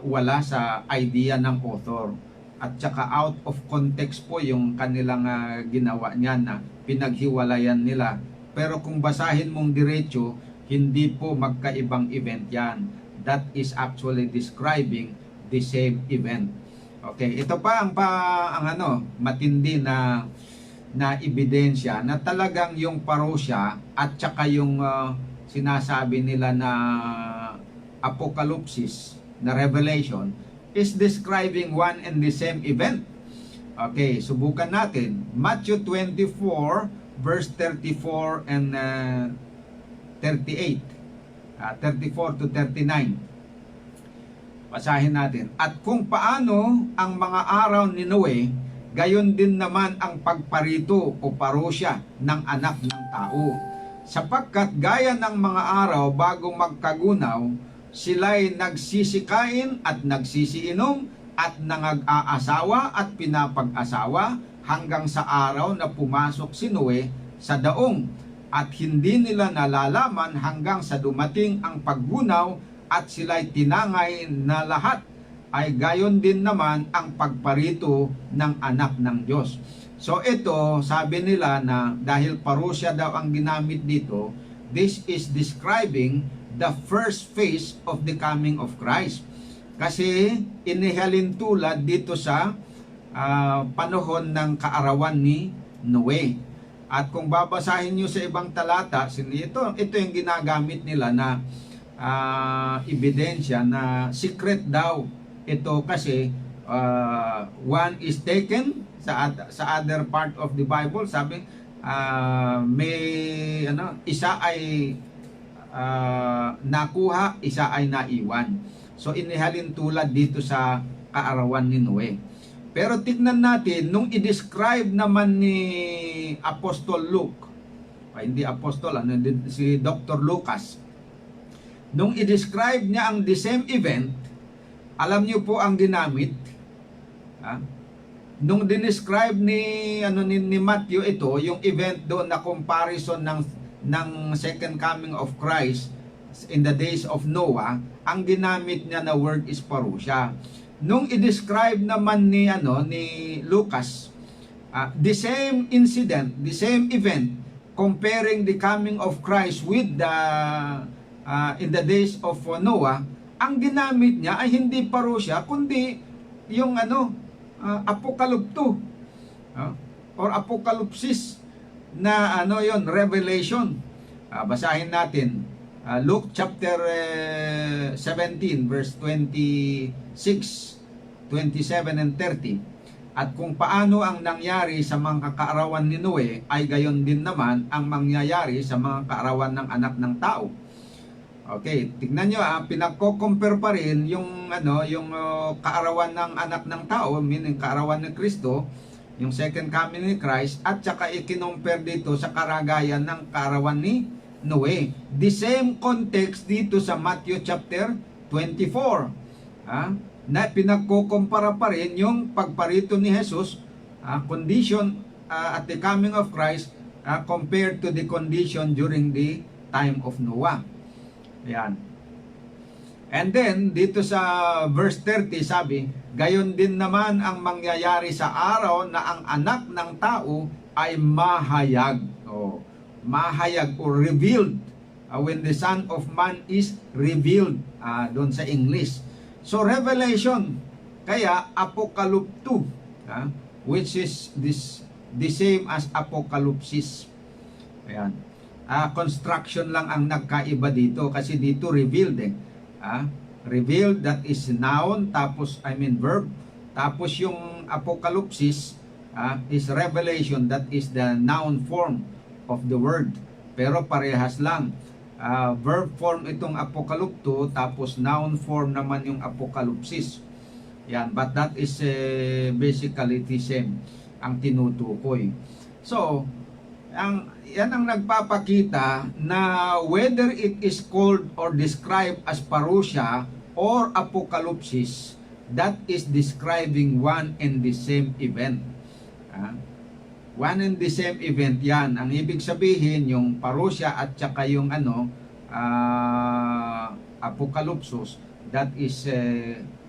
A: wala sa idea ng author. At saka out of context po yung kanilang ginawa niya na pinaghiwalayan nila. Pero kung basahin mong diretso, hindi po magkaibang event yan. That is actually describing the same event. Okay, ito pa ang matindi na ebidensya na talagang yung parousia at saka yung sinasabi nila na apokalipsis na revelation is describing one and the same event. Okay, subukan natin. Matthew 24 verse 34 and 38. 34 to 39. Basahin natin. At kung paano ang mga araw ni Noe, gayon din naman ang pagparito o parusya ng anak ng tao. Sapagkat gaya ng mga araw bago magkagunaw, sila'y nagsisikain at nagsisiinom at nangag-aasawa at pinapag-asawa hanggang sa araw na pumasok si Noe sa daong, at hindi nila nalalaman hanggang sa dumating ang paggunaw at sila'y tinangay na lahat, ay gayon din naman ang pagparito ng anak ng Diyos. So ito, sabi nila na dahil parusya daw ang ginamit dito, this is describing the first phase of the coming of Christ. Kasi inihalin tulad dito sa panahon ng kaarawan ni Noe. At kung babasahin nyo sa ibang talata, ito yung ginagamit nila na ebidensya na secret daw ito, kasi one is taken sa other part of the Bible, sabi may isa ay nakuha, isa ay naiwan. So inihalin tulad dito sa kaarawan ni Noe. Pero tignan natin nung i-describe naman ni Apostol Luke, hindi apostol, si Dr. Lucas, nung i-describe niya ang the same event, alam niyo po ang ginamit. Nung dinescribe ni Matthew ito, yung event doon na comparison ng second coming of Christ in the days of Noah, ang ginamit niya na word is parusya. Nung i-describe naman ni Lucas, the same incident, the same event, comparing the coming of Christ with the in the days of Noah, ang ginamit niya ay hindi parusya kundi yung apokalupto or apokalupsis na yon, revelation. Basahin natin Luke chapter 17 verse 26, 27 and 30. At kung paano ang nangyari sa mga kaarawan ni Noe, ay gayon din naman ang mangyayari sa mga kaarawan ng anak ng tao. Okay, tignan nyo, pinagko-compare pa rin yung kaarawan ng anak ng tao, meaning kaarawan ni Kristo, yung second coming ni Christ, at saka ikinompare dito sa karagayan ng kaarawan ni Noe. The same context dito sa Matthew chapter 24. Na pinagko-compara pa rin yung pagparito ni Jesus, condition at the coming of Christ, compared to the condition during the time of Noah. Ayan. And then, dito sa verse 30, sabi, gayon din naman ang mangyayari sa araw na ang anak ng tao ay mahayag. Mahayag or revealed. When the Son of Man is revealed. Doon sa English. So, revelation. Kaya, apokalupto. Which is the same as apokalupsis. Ayan. Construction lang ang nagkaiba dito kasi dito revealed revealed, that is noun, tapos verb, tapos yung apokalupsis is revelation, that is the noun form of the word, pero parehas lang. Verb form itong apokalupto, tapos noun form naman yung apokalupsis. Yan, but that is basically the same ang tinutukoy. So yan ang nagpapakita na whether it is called or described as parusya or apokalupsis, that is describing one and the same event. One and the same event yan. Ang ibig sabihin, yung parusya at saka yung apokalupsos, that is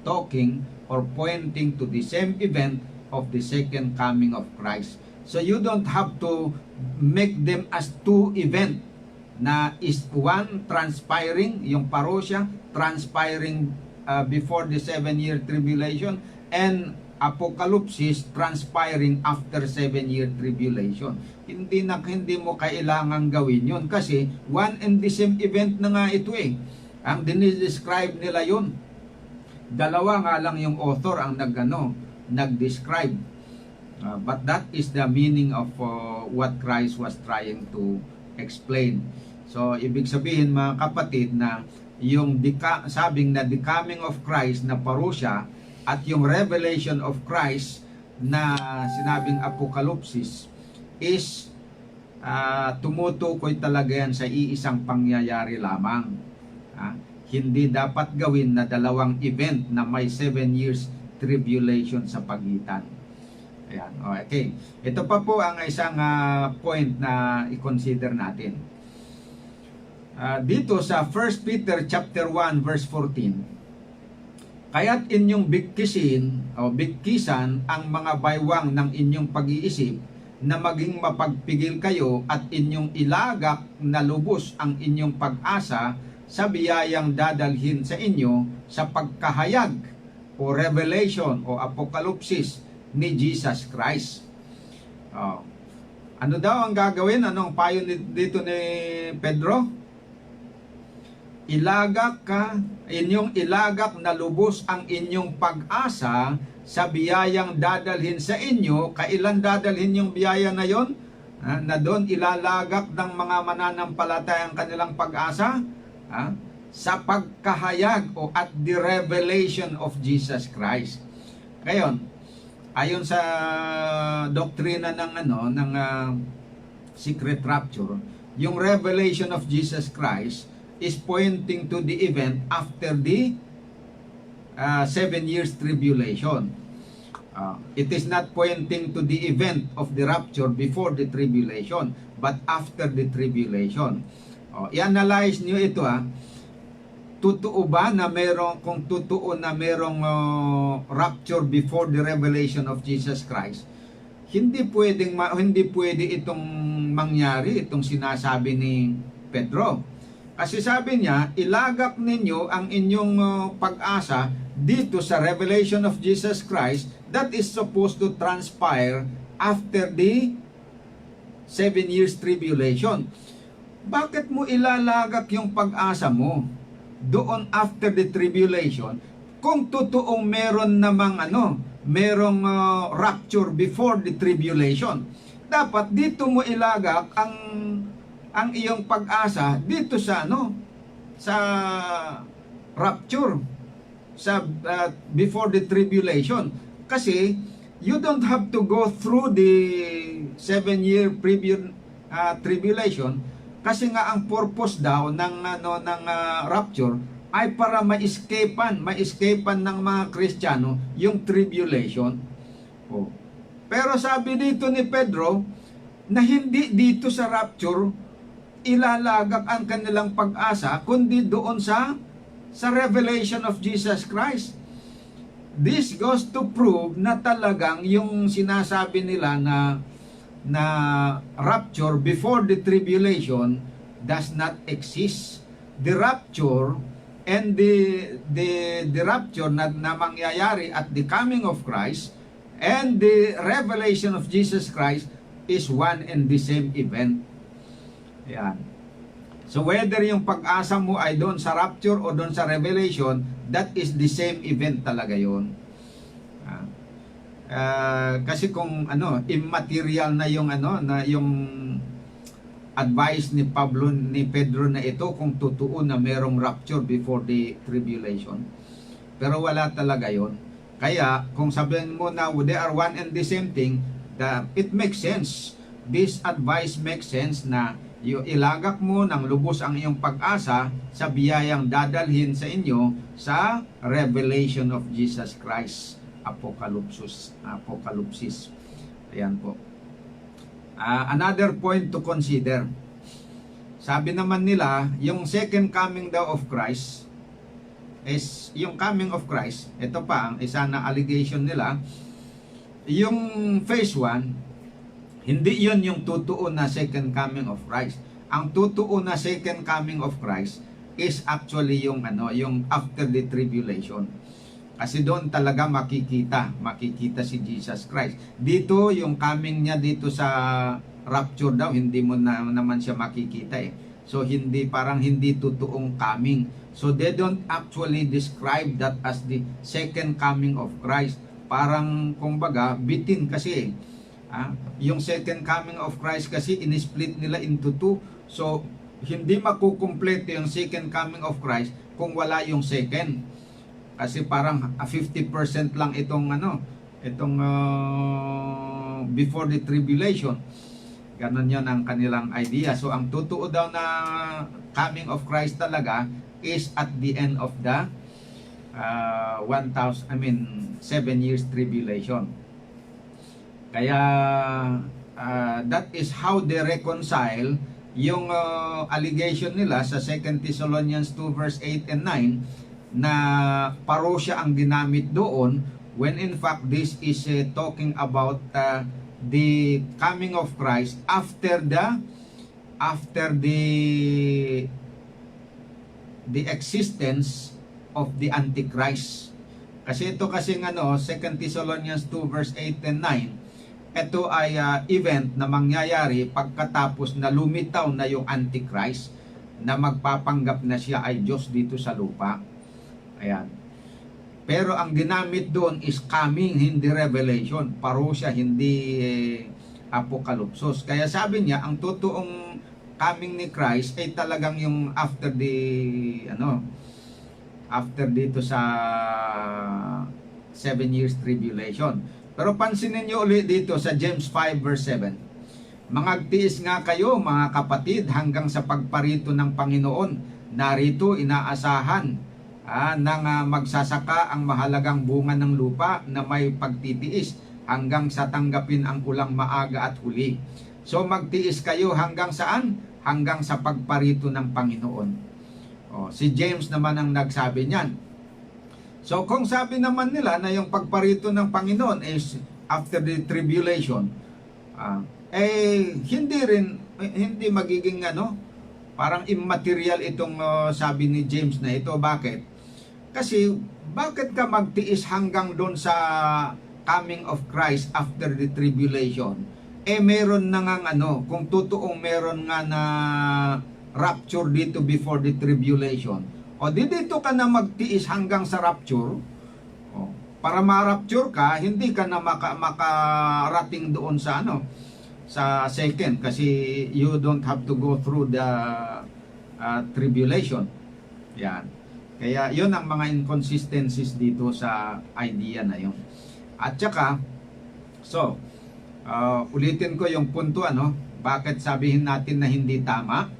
A: talking or pointing to the same event of the second coming of Christ. So you don't have to make them as two event na is one transpiring, yung parusya transpiring before the 7-year tribulation, and apokalupsis transpiring after 7-year tribulation. Hindi mo kailangan gawin yun kasi one and the same event na nga ito Ang dinidescribe nila yun. Dalawa nga lang yung author ang nag-describe. But that is the meaning of what Christ was trying to explain. So, ibig sabihin mga kapatid na yung sabing na the coming of Christ na parusya at yung revelation of Christ na sinabing apokalupsis is tumutukoy talaga yan sa iisang pangyayari lamang. Hindi dapat gawin na dalawang event na may 7 years tribulation sa pagitan. Ayan, okay. Ito pa po ang isang point na i-consider natin. Dito sa 1 Peter chapter 1 verse 14, kaya't inyong bigkisan ang mga baywang ng inyong pag-iisip na maging mapagpigil kayo at inyong ilagak na lubos ang inyong pag-asa sa biyayang dadalhin sa inyo sa pagkahayag o revelation o apokalupsis ni Jesus Christ. Ano daw ang gagawin? Anong payo dito ni Pedro? Inyong ilagak na lubos ang inyong pag-asa sa biyayang dadalhin sa inyo. Kailan dadalhin yung biyaya na yon? Na doon ilalagak ng mga mananampalataya ang kanilang pag-asa? Sa pagkahayag o at the revelation of Jesus Christ. Ngayon, ayon sa doktrina ng secret rapture, yung revelation of Jesus Christ is pointing to the event after the 7 years tribulation. It is not pointing to the event of the rapture before the tribulation, but after the tribulation. I-analyze nyo ito. Totoo ba na kung totoo na merong rapture before the revelation of Jesus Christ, hindi pwede itong mangyari, itong sinasabi ni Pedro. Kasi sabi niya, ilagak ninyo ang inyong pag-asa dito sa revelation of Jesus Christ that is supposed to transpire after the 7 years tribulation. Bakit mo ilalagak yung pag-asa mo doon after the tribulation kung totoong meron namang merong rapture before the tribulation? Dapat dito mo ilagak ang iyong pag-asa dito sa sa rapture, sa before the tribulation. Kasi you don't have to go through the 7-year tribulation, kasi nga ang purpose daw ng rapture ay para ma-escapean ng mga Kristiyano yung tribulation. Pero sabi dito ni Pedro na hindi dito sa rapture ilalagak ang kanilang pag-asa, kundi doon sa revelation of Jesus Christ. This goes to prove na talagang yung sinasabi nila na rapture before the tribulation does not exist. The rapture and the rapture na mangyayari at the coming of Christ and the revelation of Jesus Christ is one and the same event. Ayan. So whether yung pag-asa mo ay doon sa rapture o doon sa revelation, that is the same event talaga yun. Kasi kung immaterial na yung advice ni Pedro na ito, kung totoo na merong rapture before the tribulation, pero wala talaga yun. Kaya kung sabihin mo na they are one and the same thing, it makes sense. This advice makes sense na ilagak mo ng lubos ang iyong pag-asa sa biyayang dadalhin sa inyo sa revelation of Jesus Christ, apokalupsis. Ayan po. Another point to consider. Sabi naman nila, yung second coming daw of Christ is yung coming of Christ. Ito pa ang isa na allegation nila. Yung phase 1, hindi yon yung totoo na second coming of Christ. Ang totoo na second coming of Christ is actually yung after the tribulation. Kasi doon talaga makikita si Jesus Christ. Dito yung coming niya dito sa rapture daw, hindi mo naman siya makikita eh. So parang hindi totoong coming. So they don't actually describe that as the second coming of Christ. Parang kumbaga bitin kasi eh. Yung second coming of Christ kasi in-split nila into two. So hindi makukumpleto yung second coming of Christ kung wala yung second. Kasi parang 50% lang itong before the tribulation. Ganon yon ang kanilang idea. So ang totoo daw na coming of Christ talaga is at the end of the 7 years tribulation. Kaya that is how they reconcile yung allegation nila sa 2 Thessalonians 2 verse 8 and 9 na parosya ang ginamit doon, when in fact this is talking about the coming of Christ after the existence of the Antichrist. Kasi ito kasi 2 Thessalonians 2 verse 8 and 9, ito ay event na mangyayari pagkatapos na lumitaw na yung Antichrist na magpapanggap na siya ay Diyos dito sa lupa. Ayan. Pero ang ginamit doon is coming, hindi revelation. Parosya, hindi apokalupsos. Kaya sabi niya, ang totoong coming ni Christ ay talagang yung after dito sa 7 years tribulation. Pero pansinin niyo ulit dito sa James 5 verse 7. Mangagtiis nga kayo mga kapatid hanggang sa pagparito ng Panginoon. Narito inaasahan nang magsasaka ang mahalagang bunga ng lupa na may pagtitiis hanggang sa tanggapin ang ulang maaga at huli. So magtiis kayo hanggang saan? Hanggang sa pagparito ng Panginoon. Si James naman ang nagsabi niyan. So kung sabi naman nila na yung pagparito ng Panginoon is after the tribulation, hindi magiging parang immaterial itong sabi ni James na ito. Bakit? Kasi bakit ka magtiis hanggang doon sa coming of Christ after the tribulation? Meron na nga kung totoong meron nga na rapture dito before the tribulation. Dito ka na magtiis hanggang sa rapture. Para ma-rapture ka, hindi ka na makarating doon sa sa second, kasi you don't have to go through the tribulation. Yan. Kaya yun ang mga inconsistencies dito sa idea na yun. At saka, ulitin ko yung punto, bakit sabihin natin na hindi tama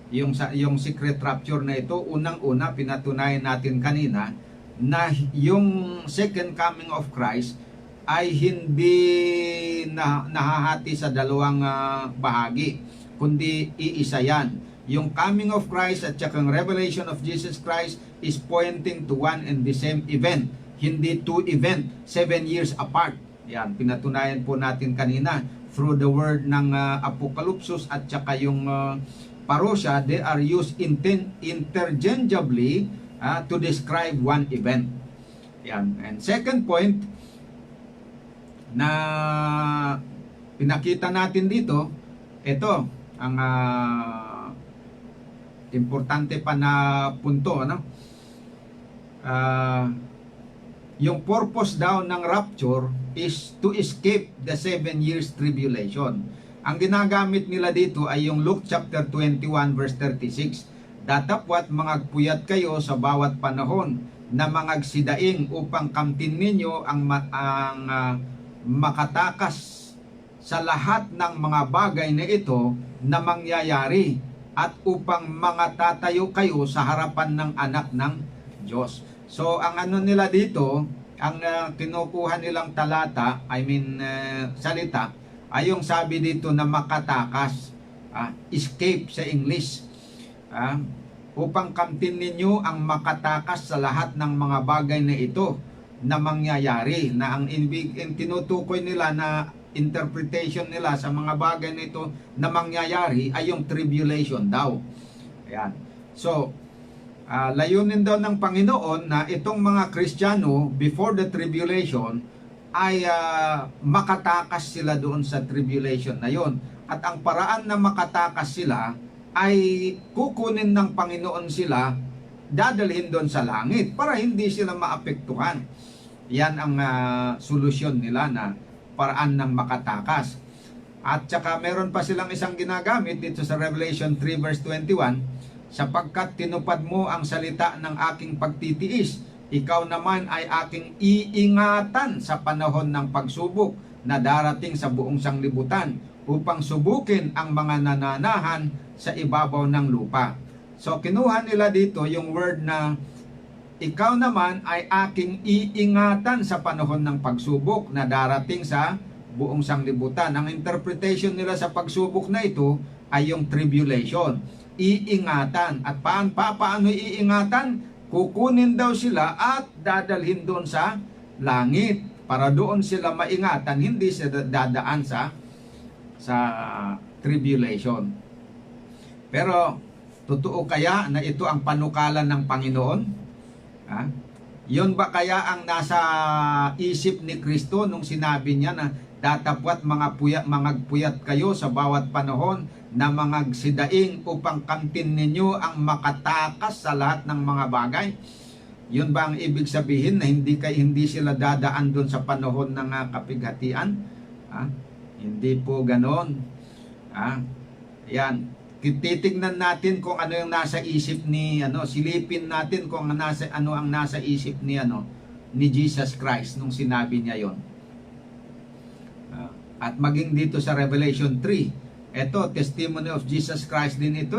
A: yung secret rapture na ito. Unang-una, pinatunayan natin kanina na yung second coming of Christ ay hindi nahahati sa dalawang bahagi, kundi iisa yan. Yung coming of Christ at saka yung revelation of Jesus Christ is pointing to one and the same event, hindi two event 7 years apart. Yan, pinatunayan po natin kanina through the word ng apokalupsos at saka yung parosya. They are used interchangeably to describe one event. Yan. And second point na pinakita natin dito, ito ang importante pa na punto, yung purpose daw ng rapture is to escape the 7 years tribulation. Ang ginagamit nila dito ay yung Luke chapter 21 verse 36. Datapwat mangagpuyat kayo sa bawat panahon na mangagsidaing upang kamtin ninyo ang makatakas sa lahat ng mga bagay na ito na mangyayari, at upang tatayo kayo sa harapan ng anak ng Diyos. So ang nila dito, ang kinukuha nilang salita ay yung sabi dito na makatakas, escape sa English, upang kamtin ninyo ang makatakas sa lahat ng mga bagay na ito na mangyayari. Na ang tinutukoy nila na interpretation nila sa mga bagay na ito na mangyayari ay yung tribulation daw. Ayan. So, layunin daw ng Panginoon na itong mga Kristiyano before the tribulation ay makatakas sila doon sa tribulation na yon. At ang paraan na makatakas sila ay kukunin ng Panginoon sila, dadalhin doon sa langit para hindi sila maapektuhan. Yan ang solusyon nila na paraan ng makatakas. At saka meron pa silang isang ginagamit dito sa Revelation 3 verse 21, sapagkat tinupad mo ang salita ng aking pagtitiis, ikaw naman ay aking iingatan sa panahon ng pagsubok na darating sa buong sanglibutan upang subukin ang mga nananahan sa ibabaw ng lupa. So kinuha nila dito yung word na ikaw naman ay aking iingatan sa panahon ng pagsubok na darating sa buong sanglibutan. Ang interpretation nila sa pagsubok na ito ay yung tribulation. Iingatan. At paano iingatan? Kukunin daw sila at dadalhin doon sa langit para doon sila maingatan, hindi sila dadaan sa tribulation. Pero totoo kaya na ito ang panukalan ng Panginoon? Ha? Yun ba kaya ang nasa isip ni Kristo nung sinabi niya na datapwat mangagpuyat kayo sa bawat panahon na mangagsidaing upang kamtin ninyo ang makatakas sa lahat ng mga bagay? Yun ba ang ibig sabihin na hindi sila dadaan doon sa panahon ng kapighatian? Hindi po ganon. Yan. Titignan natin kung ano yung nasa isip ni silipin natin kung ano ang nasa isip ni Jesus Christ nung sinabi niya yon. At maging dito sa Revelation 3, ito testimony of Jesus Christ din ito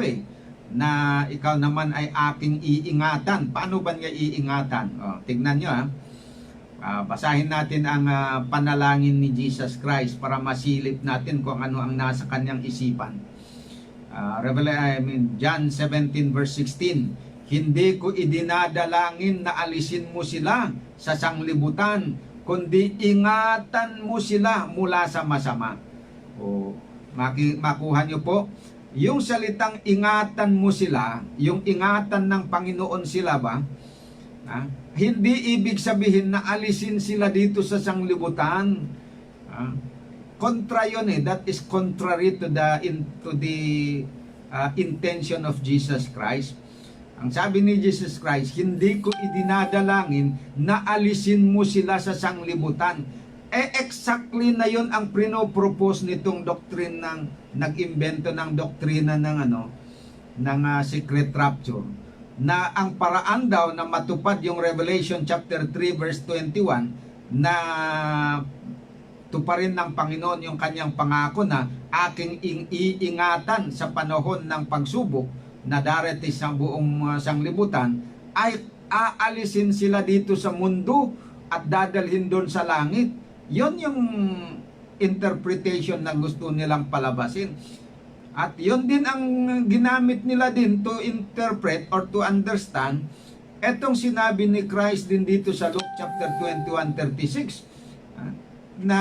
A: na ikaw naman ay aking iingatan. Paano ba niya iingatan? Tignan nyo basahin natin ang panalangin ni Jesus Christ para masilip natin kung ano ang nasa kanyang isipan. John 17 verse 16, hindi ko idinadalangin na alisin mo sila sa sanglibutan, kundi ingatan mo sila mula sa masama. Makuha nyo po, yung salitang ingatan mo sila, yung ingatan ng Panginoon sila ba? Hindi ibig sabihin na alisin sila dito sa sanglibutan. Kontra yun that is contrary to the intention of Jesus Christ. Ang sabi ni Jesus Christ, hindi ko idinadalangin na alisin mo sila sa sanglibutan. Exactly na yon ang pinopropose nitong doctrine ng nag-imbento ng doktrina ng secret rapture. Na ang paraan daw na matupad yung Revelation chapter 3 verse 21 na tuparin ng Panginoon yung kanyang pangako na aking iingatan sa panahon ng pagsubok na darating sa buong sanglibutan, ay aalisin sila dito sa mundo at dadalhin doon sa langit. Yon yung interpretation na gusto nilang palabasin. At yon din ang ginamit nila din to interpret or to understand etong sinabi ni Christ din dito sa Luke chapter 21:36 na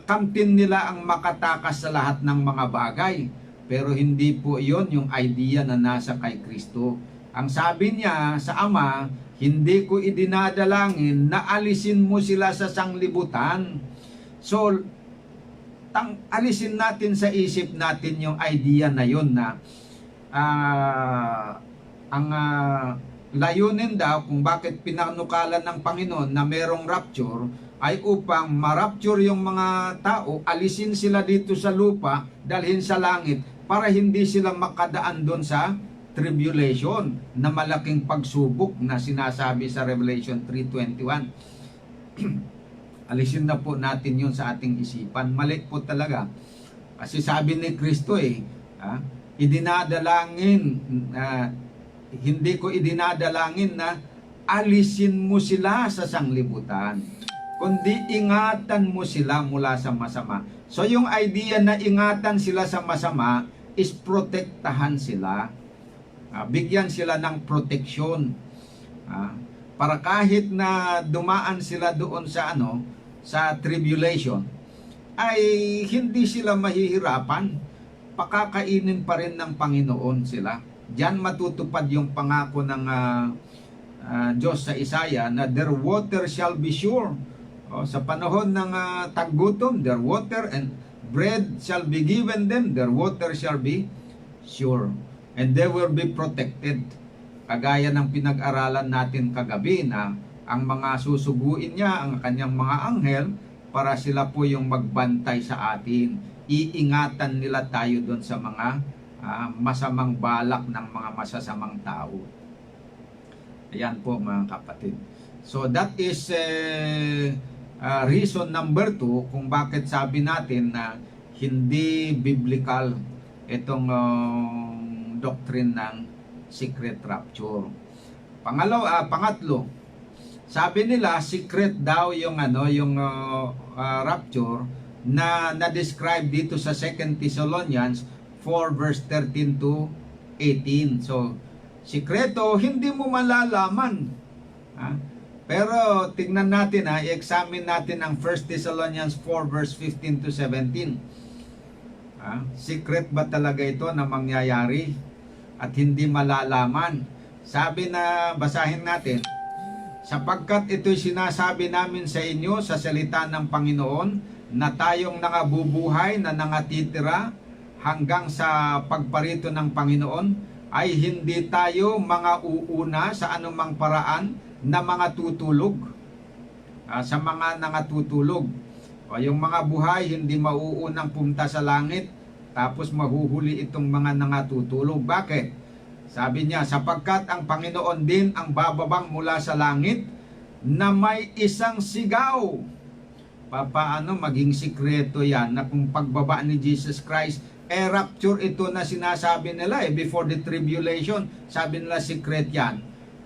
A: kamtin nila ang makatakas sa lahat ng mga bagay. Pero hindi po yon yung idea na nasa kay Kristo. Ang sabi niya sa Ama, hindi ko idinadalangin na alisin mo sila sa sanglibutan. So, alisin natin sa isip natin yung idea na yon na ang layunin daw kung bakit pinanukalan ng Panginoon na merong rapture ay upang ma-rapture yung mga tao, alisin sila dito sa lupa, dalhin sa langit para hindi sila makadaan doon sa tribulation na malaking pagsubok na sinasabi sa Revelation 3:21. Alisin na po natin yun sa ating isipan. Mali po talaga. Kasi sabi ni Kristo hindi ko idinadalangin na alisin mo sila sa sanglibutan, kundi ingatan mo sila mula sa masama. So yung idea na ingatan sila sa masama is protektahan sila. Bigyan sila ng proteksyon. Para kahit na dumaan sila doon sa tribulation, ay hindi sila mahihirapan. Pakakainin pa rin ng Panginoon sila. Diyan matutupad yung pangako ng Diyos sa Isaiah na their water shall be sure. Sa panahon ng taggutom, their water and bread shall be given them, their water shall be sure, and they will be protected. Kagaya ng pinag-aralan natin kagabi na ang mga susuguin niya, ang kanyang mga anghel, para sila po yung magbantay sa atin. iingatan nila tayo doon sa mga masamang balak ng mga masasamang tao. Ayan po mga kapatid. So that is reason number 2 kung bakit sabi natin na hindi biblical itong doctrine ng secret rapture. Pangatlo, sabi nila secret daw yung rapture na na-describe dito sa 2 Thessalonians 4 verse 13 to 18. So, sikreto, hindi mo malalaman. Pero tingnan natin, i-examine natin ang 1 Thessalonians 4 verse 15 to 17. Secret ba talaga ito na mangyayari at hindi malalaman? Sabi na, basahin natin, sapagkat ito'y sinasabi namin sa inyo sa salita ng Panginoon na tayong nangabubuhay na nangatitira hanggang sa pagparito ng Panginoon ay hindi tayo mga uuna sa anumang paraan na mga tutulog. Sa mga nangatutulog. O yung mga buhay hindi mauunang pumunta sa langit tapos mahuhuli itong mga nangatutulog. Bakit? Sabi niya, sapagkat ang Panginoon din ang bababang mula sa langit na may isang sigaw. Paano maging sikreto yan na kung pagbaba ni Jesus Christ, rapture ito na sinasabi nila before the tribulation, sabi nila secret yan.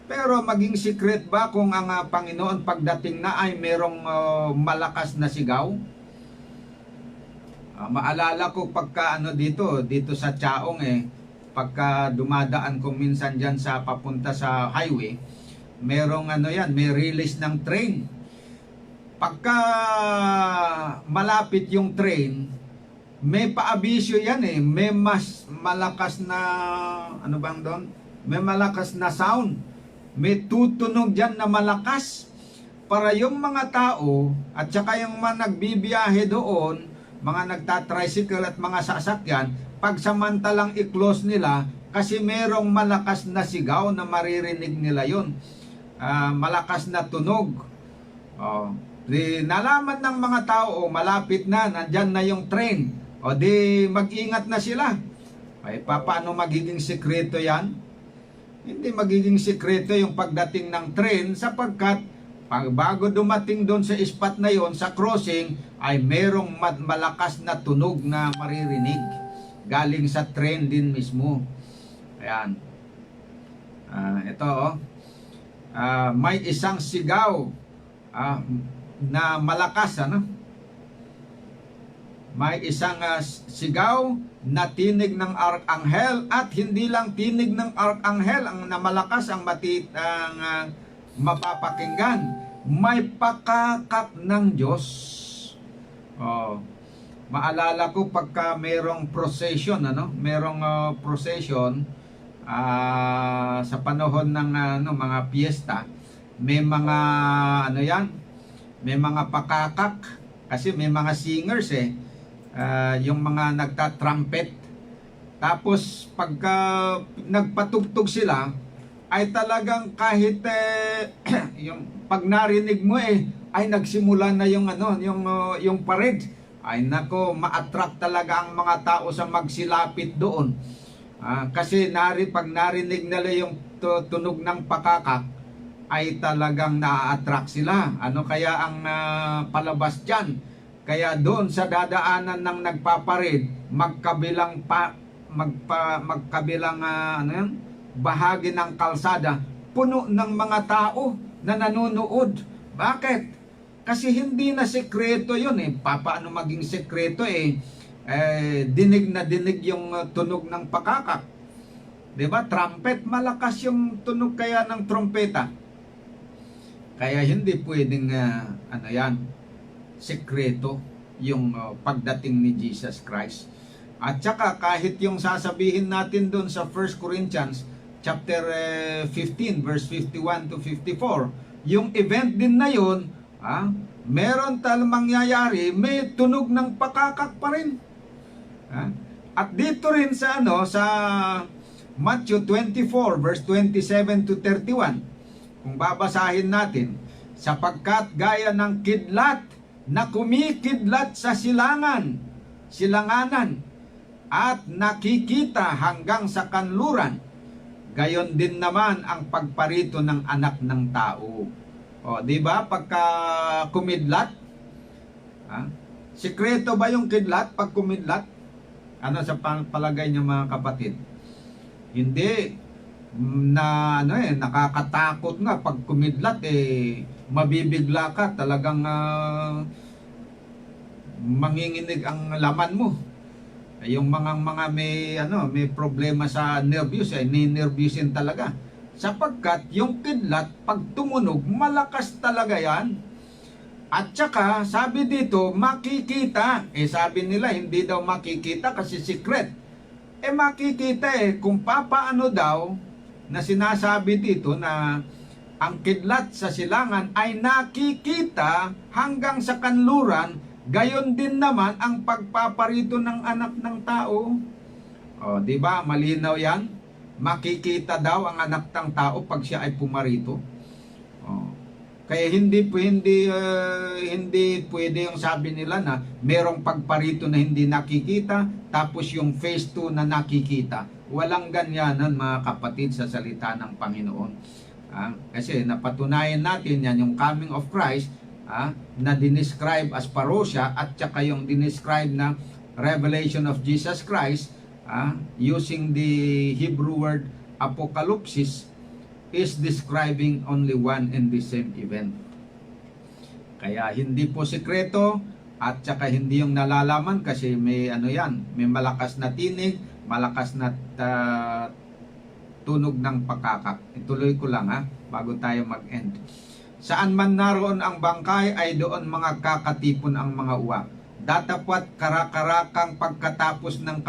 A: Pero maging secret ba kung ang Panginoon pagdating na ay merong malakas na sigaw? Maalala ko pagka dito sa Chaong pagka dumadaan ko minsan dyan sa papunta sa highway, merong may release ng train. Pagka malapit yung train, may paabisyo yan may mas malakas na may malakas na sound, may tutunog dyan na malakas para yung mga tao at saka yung mga nagbibiyahe doon, mga nagtatricycle at mga sasakyan, pagsamantalang i-close nila kasi merong malakas na sigaw na maririnig nila yon, malakas na tunog. Nalaman ng mga tao malapit na, nandyan na yung train, o di mag-ingat na sila. Paano magiging sekreto yan? Hindi magiging sekreto yung pagdating ng train sapagkat bago dumating doon sa spot na yon, sa crossing, ay merong malakas na tunog na maririnig galing sa train din mismo. Ayan. Ito may isang sigaw na malakas, may isang sigaw na tinig ng arkanghel, at hindi lang tinig ng arkanghel ang na malakas ang mapapakinggan, may pakakak ng Diyos. Maalala ko pagka merong procession, merong procession sa panahon ng mga piyesta, may mga may mga pakakak kasi may mga singers yung mga nagta-trumpet. Tapos pagka nagpatugtog sila ay talagang kahit yung pag narinig mo ay nagsimula na yung yung parade. Ay nako, ma-attract talaga ang mga tao sa magsilapit doon. Kasi pag narinig nila yung tunog ng pakakak ay talagang na-attract sila. Ano kaya ang palabas dyan? Kaya doon sa dadaanan ng nagpaparid, magkabilang bahagi ng kalsada, puno ng mga tao na nanonood. Bakit? Kasi hindi na sekreto yun Paano maging sekreto dinig na dinig yung tunog ng pakakak. Diba? Trumpet, malakas yung tunog kaya ng trompeta. Kaya hindi pwedeng sekreto yung pagdating ni Jesus Christ. At saka kahit yung sasabihin natin doon sa 1 Corinthians chapter 15 verse 51 to 54, yung event din na yun, meron mangyayari, may tunog ng pakakak pa rin. At dito rin sa sa Matthew 24 verse 27 to 31, kung babasahin natin, sapagkat gaya ng kidlat na kumikidlat sa silangan, silanganan at nakikita hanggang sa kanluran. Gayon din naman ang pagparito ng anak ng tao. O, di ba? Pagka kumidlat, sikreto ba yung kidlat pag kumidlat? Ano sa palagay niyo mga kapatid? Hindi na nakakatakot nga pag kumidlat, mabibigla ka, talagang manginginig ang laman mo. Yung mga may problema sa nervyos, ni-nervyusin talaga. Sapagkat yung kidlat, pag tumunog, malakas talaga yan. At saka, sabi dito, makikita. Sabi nila, hindi daw makikita kasi secret. Makikita kung papaano daw na sinasabi dito na ang kidlat sa silangan ay nakikita hanggang sa kanluran. Gayon din naman ang pagpaparito ng anak ng tao. O, di ba? Malinaw yan. Makikita daw ang anak ng tao pag siya ay pumarito. O. Kaya hindi pwede yung sabi nila na merong pagparito na hindi nakikita, tapos yung phase 2 na nakikita. Walang ganyanan mga kapatid sa salita ng Panginoon. Kasi napatunayan natin yan, yung coming of Christ, na dinescribe as parousia, at saka yung dinescribe na revelation of Jesus Christ, using the Hebrew word apocalypsis, is describing only one and the same event. Kaya hindi po sikreto, at saka hindi yung nalalaman kasi may may malakas na tinig, malakas na tunog ng pakakak. Ituloy ko lang bago tayo mag-end. Saan man naroon ang bangkay ay doon mga kakatipon ang mga uwak. Datapwat karakarakang pagkatapos ng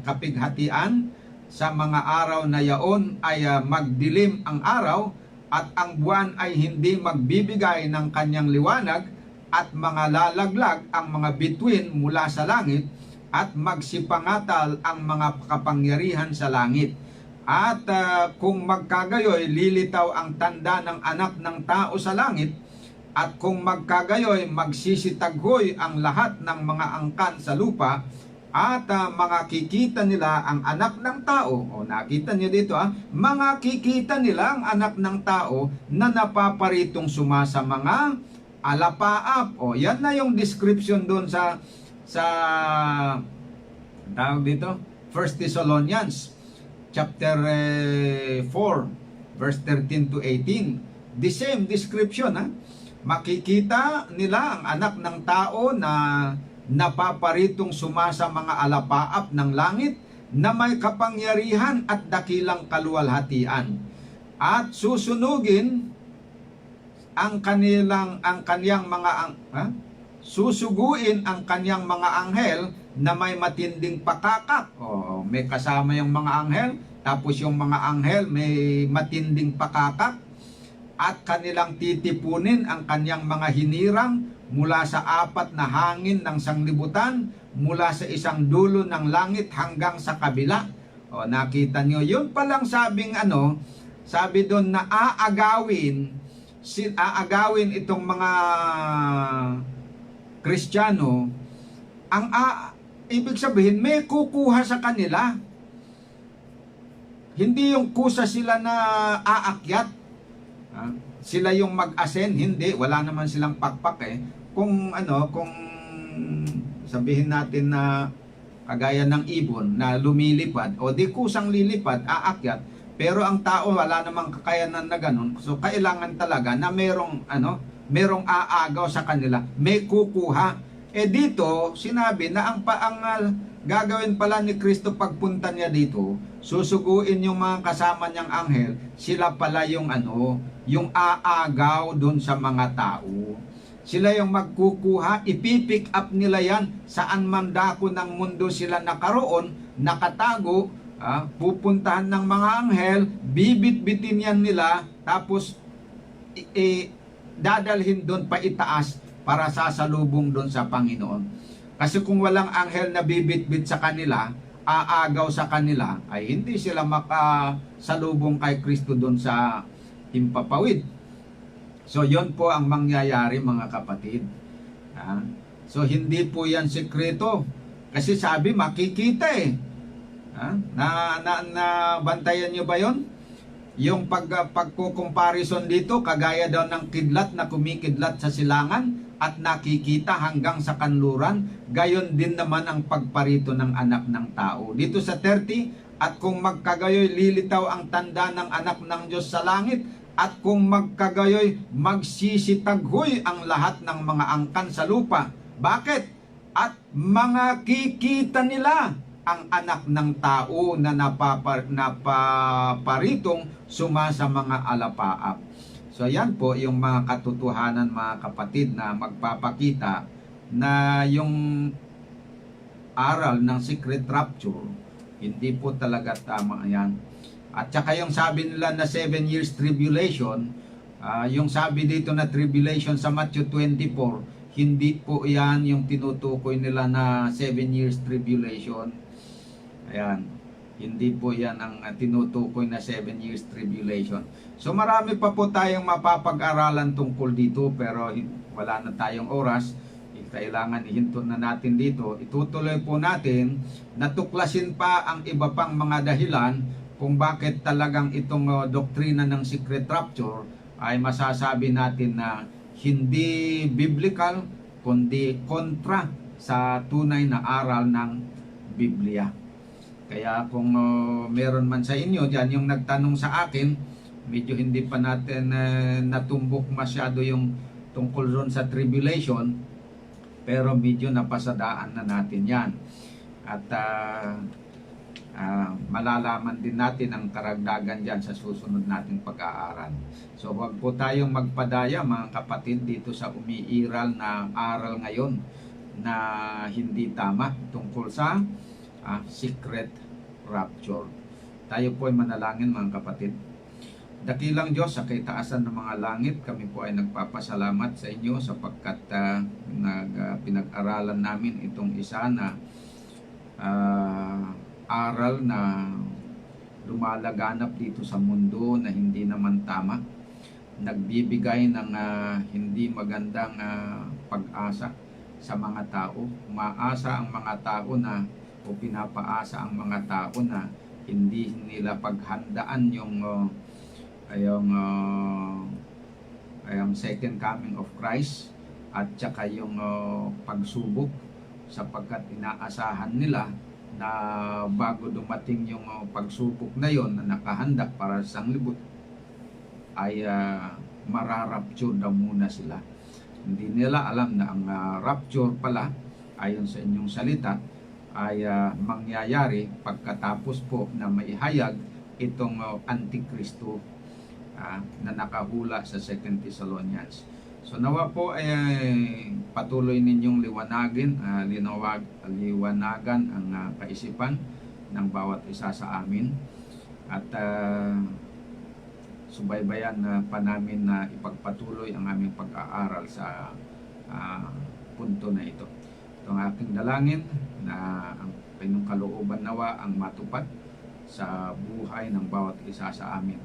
A: kapighatian, sa mga araw na yaon ay magdilim ang araw at ang buwan ay hindi magbibigay ng kanyang liwanag, at mga lalaglag ang mga bituin mula sa langit, at magsipangatal ang mga kapangyarihan sa langit. At kung magkagayoy, lilitaw ang tanda ng anak ng tao sa langit, at kung magkagayoy, magsisitaghoy ang lahat ng mga angkan sa lupa, at makikita nila ang anak ng tao. O, nakita niyo dito makikita nila ang anak ng tao na napaparitong sumasa mga alapaap. O, yan na yung description doon sa tawag dito, 1 Thessalonians chapter 4 verse 13 to 18. The same description. Makikita nila ang anak ng tao na napaparitong sumasa mga alapaap ng langit, na may kapangyarihan at dakilang kaluwalhatian, at susunugin susuguin ang kanyang mga anghel na may matinding pakakak. May kasama yung mga anghel, tapos yung mga anghel may matinding pakakak, at kanilang titipunin ang kanyang mga hinirang mula sa 4 na hangin ng sanglibutan, mula sa isang dulo ng langit hanggang sa kabila. Nakita niyo, yun palang sabing sabi doon na aagawin itong mga Kristiyano. Ibig sabihin, may kukuha sa kanila. Hindi yung kusa sila na aakyat. Sila yung mag-ascend, hindi. Wala naman silang pakpak Kung sabihin natin na kagaya ng ibon na lumilipad, o di kusang lilipad, aakyat, pero ang tao wala namang kakayanan na ganun. So kailangan talaga na merong aagaw sa kanila, may kukuha. Dito sinabi na ang gagawin pala ni Kristo pagpunta niya dito, susuguin yung mga kasama niyang anghel, sila pala yung yung aagaw doon sa mga tao. Sila yung magkukuha, ipipick up nila yan saan man dako ng mundo sila nakaroon, nakatago, pupuntahan ng mga anghel, bibit-bitin yan nila, tapos dadalhin doon pa itaas para sasalubong doon sa Panginoon. Kasi kung walang anghel na bibit-bit sa kanila, aagaw sa kanila, ay hindi sila makasalubong kay Kristo doon sa himpapawid. So, yon po ang mangyayari mga kapatid. So, hindi po yan sekreto. Kasi sabi makikita eh. Na bantayan nyo ba yon? Yung pagko-comparison dito, kagaya daw ng kidlat na kumikidlat sa silangan at nakikita hanggang sa kanluran, gayon din naman ang pagparito ng anak ng tao. Dito sa 30, at kung magkagayoy lilitaw ang tanda ng anak ng Diyos sa langit, at kung magkagayoy magsisitaghoy ang lahat ng mga angkan sa lupa. Bakit? At mga kikita nila ang anak ng tao na napaparitong suma sa mga alapaap. So yan po yung mga katotohanan mga kapatid na magpapakita na yung aral ng secret rapture, hindi po talaga tama yan. At saka yung sabi nila na 7 years tribulation, yung sabi dito na tribulation sa Matthew 24, hindi po yan yung tinutukoy nila na 7 years tribulation. Ayan, hindi po yan ang tinutukoy na 7 years tribulation. So marami pa po tayong mapapag-aralan tungkol dito, pero wala na tayong oras. Kailangan ihinto na natin dito. Itutuloy po natin, natuklasin pa ang iba pang mga dahilan kung bakit talagang itong doktrina ng secret rapture ay masasabi natin na hindi biblical, kundi kontra sa tunay na aral ng Biblia. Kaya kung meron man sa inyo dyan yung nagtanong sa akin, medyo hindi pa natin natumbok masyado yung tungkol ron sa tribulation, pero medyo napasadaan na natin yan. At malalaman din natin ang karagdagan dyan sa susunod nating pag-aaral. So huwag po tayong magpadaya mga kapatid dito sa umiiral na aral ngayon na hindi tama tungkol sa secret rapture. Tayo po ay manalangin mga kapatid. Dakilang Diyos sa kaitaasan ng mga langit, kami po ay nagpapasalamat sa inyo sapagkat pinag-aralan namin itong isa na aral na lumalaganap dito sa mundo na hindi naman tama. Nagbibigay ng hindi magandang pag-asa sa mga tao. Umaasa ang mga tao na o pinapaasa ang mga tao na hindi nila paghandaan yung second coming of Christ at saka yung pagsubok, sapagkat inaasahan nila na bago dumating yung pagsubok na yon na nakahanda para sa sanglibot ay mararapture daw muna sila. Hindi nila alam na ang rapture pala ayon sa inyong salita ay mangyayari pagkatapos po na maihayag itong Antikristo na nakahula sa 2 Thessalonians. So nawa po ay patuloy ninyong liwanagan ang kaisipan ng bawat isa sa amin at subaybayan pa namin na ipagpatuloy ang aming pag-aaral sa punto na ito. Ito ang aking dalangin na ang pinungkalooban nawa ang matupad sa buhay ng bawat isa sa amin.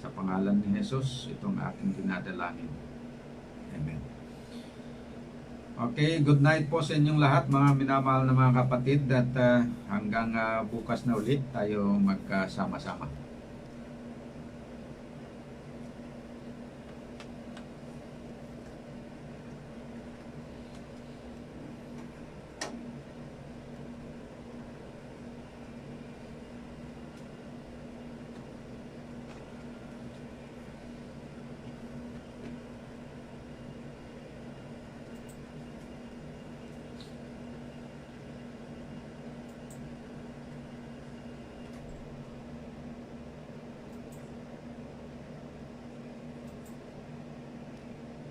A: Sa pangalan ni Jesus, itong aking dinadalangin. Amen. Okay, good night po sa inyong lahat mga minamahal na mga kapatid at hanggang bukas na ulit tayo magkasama-sama.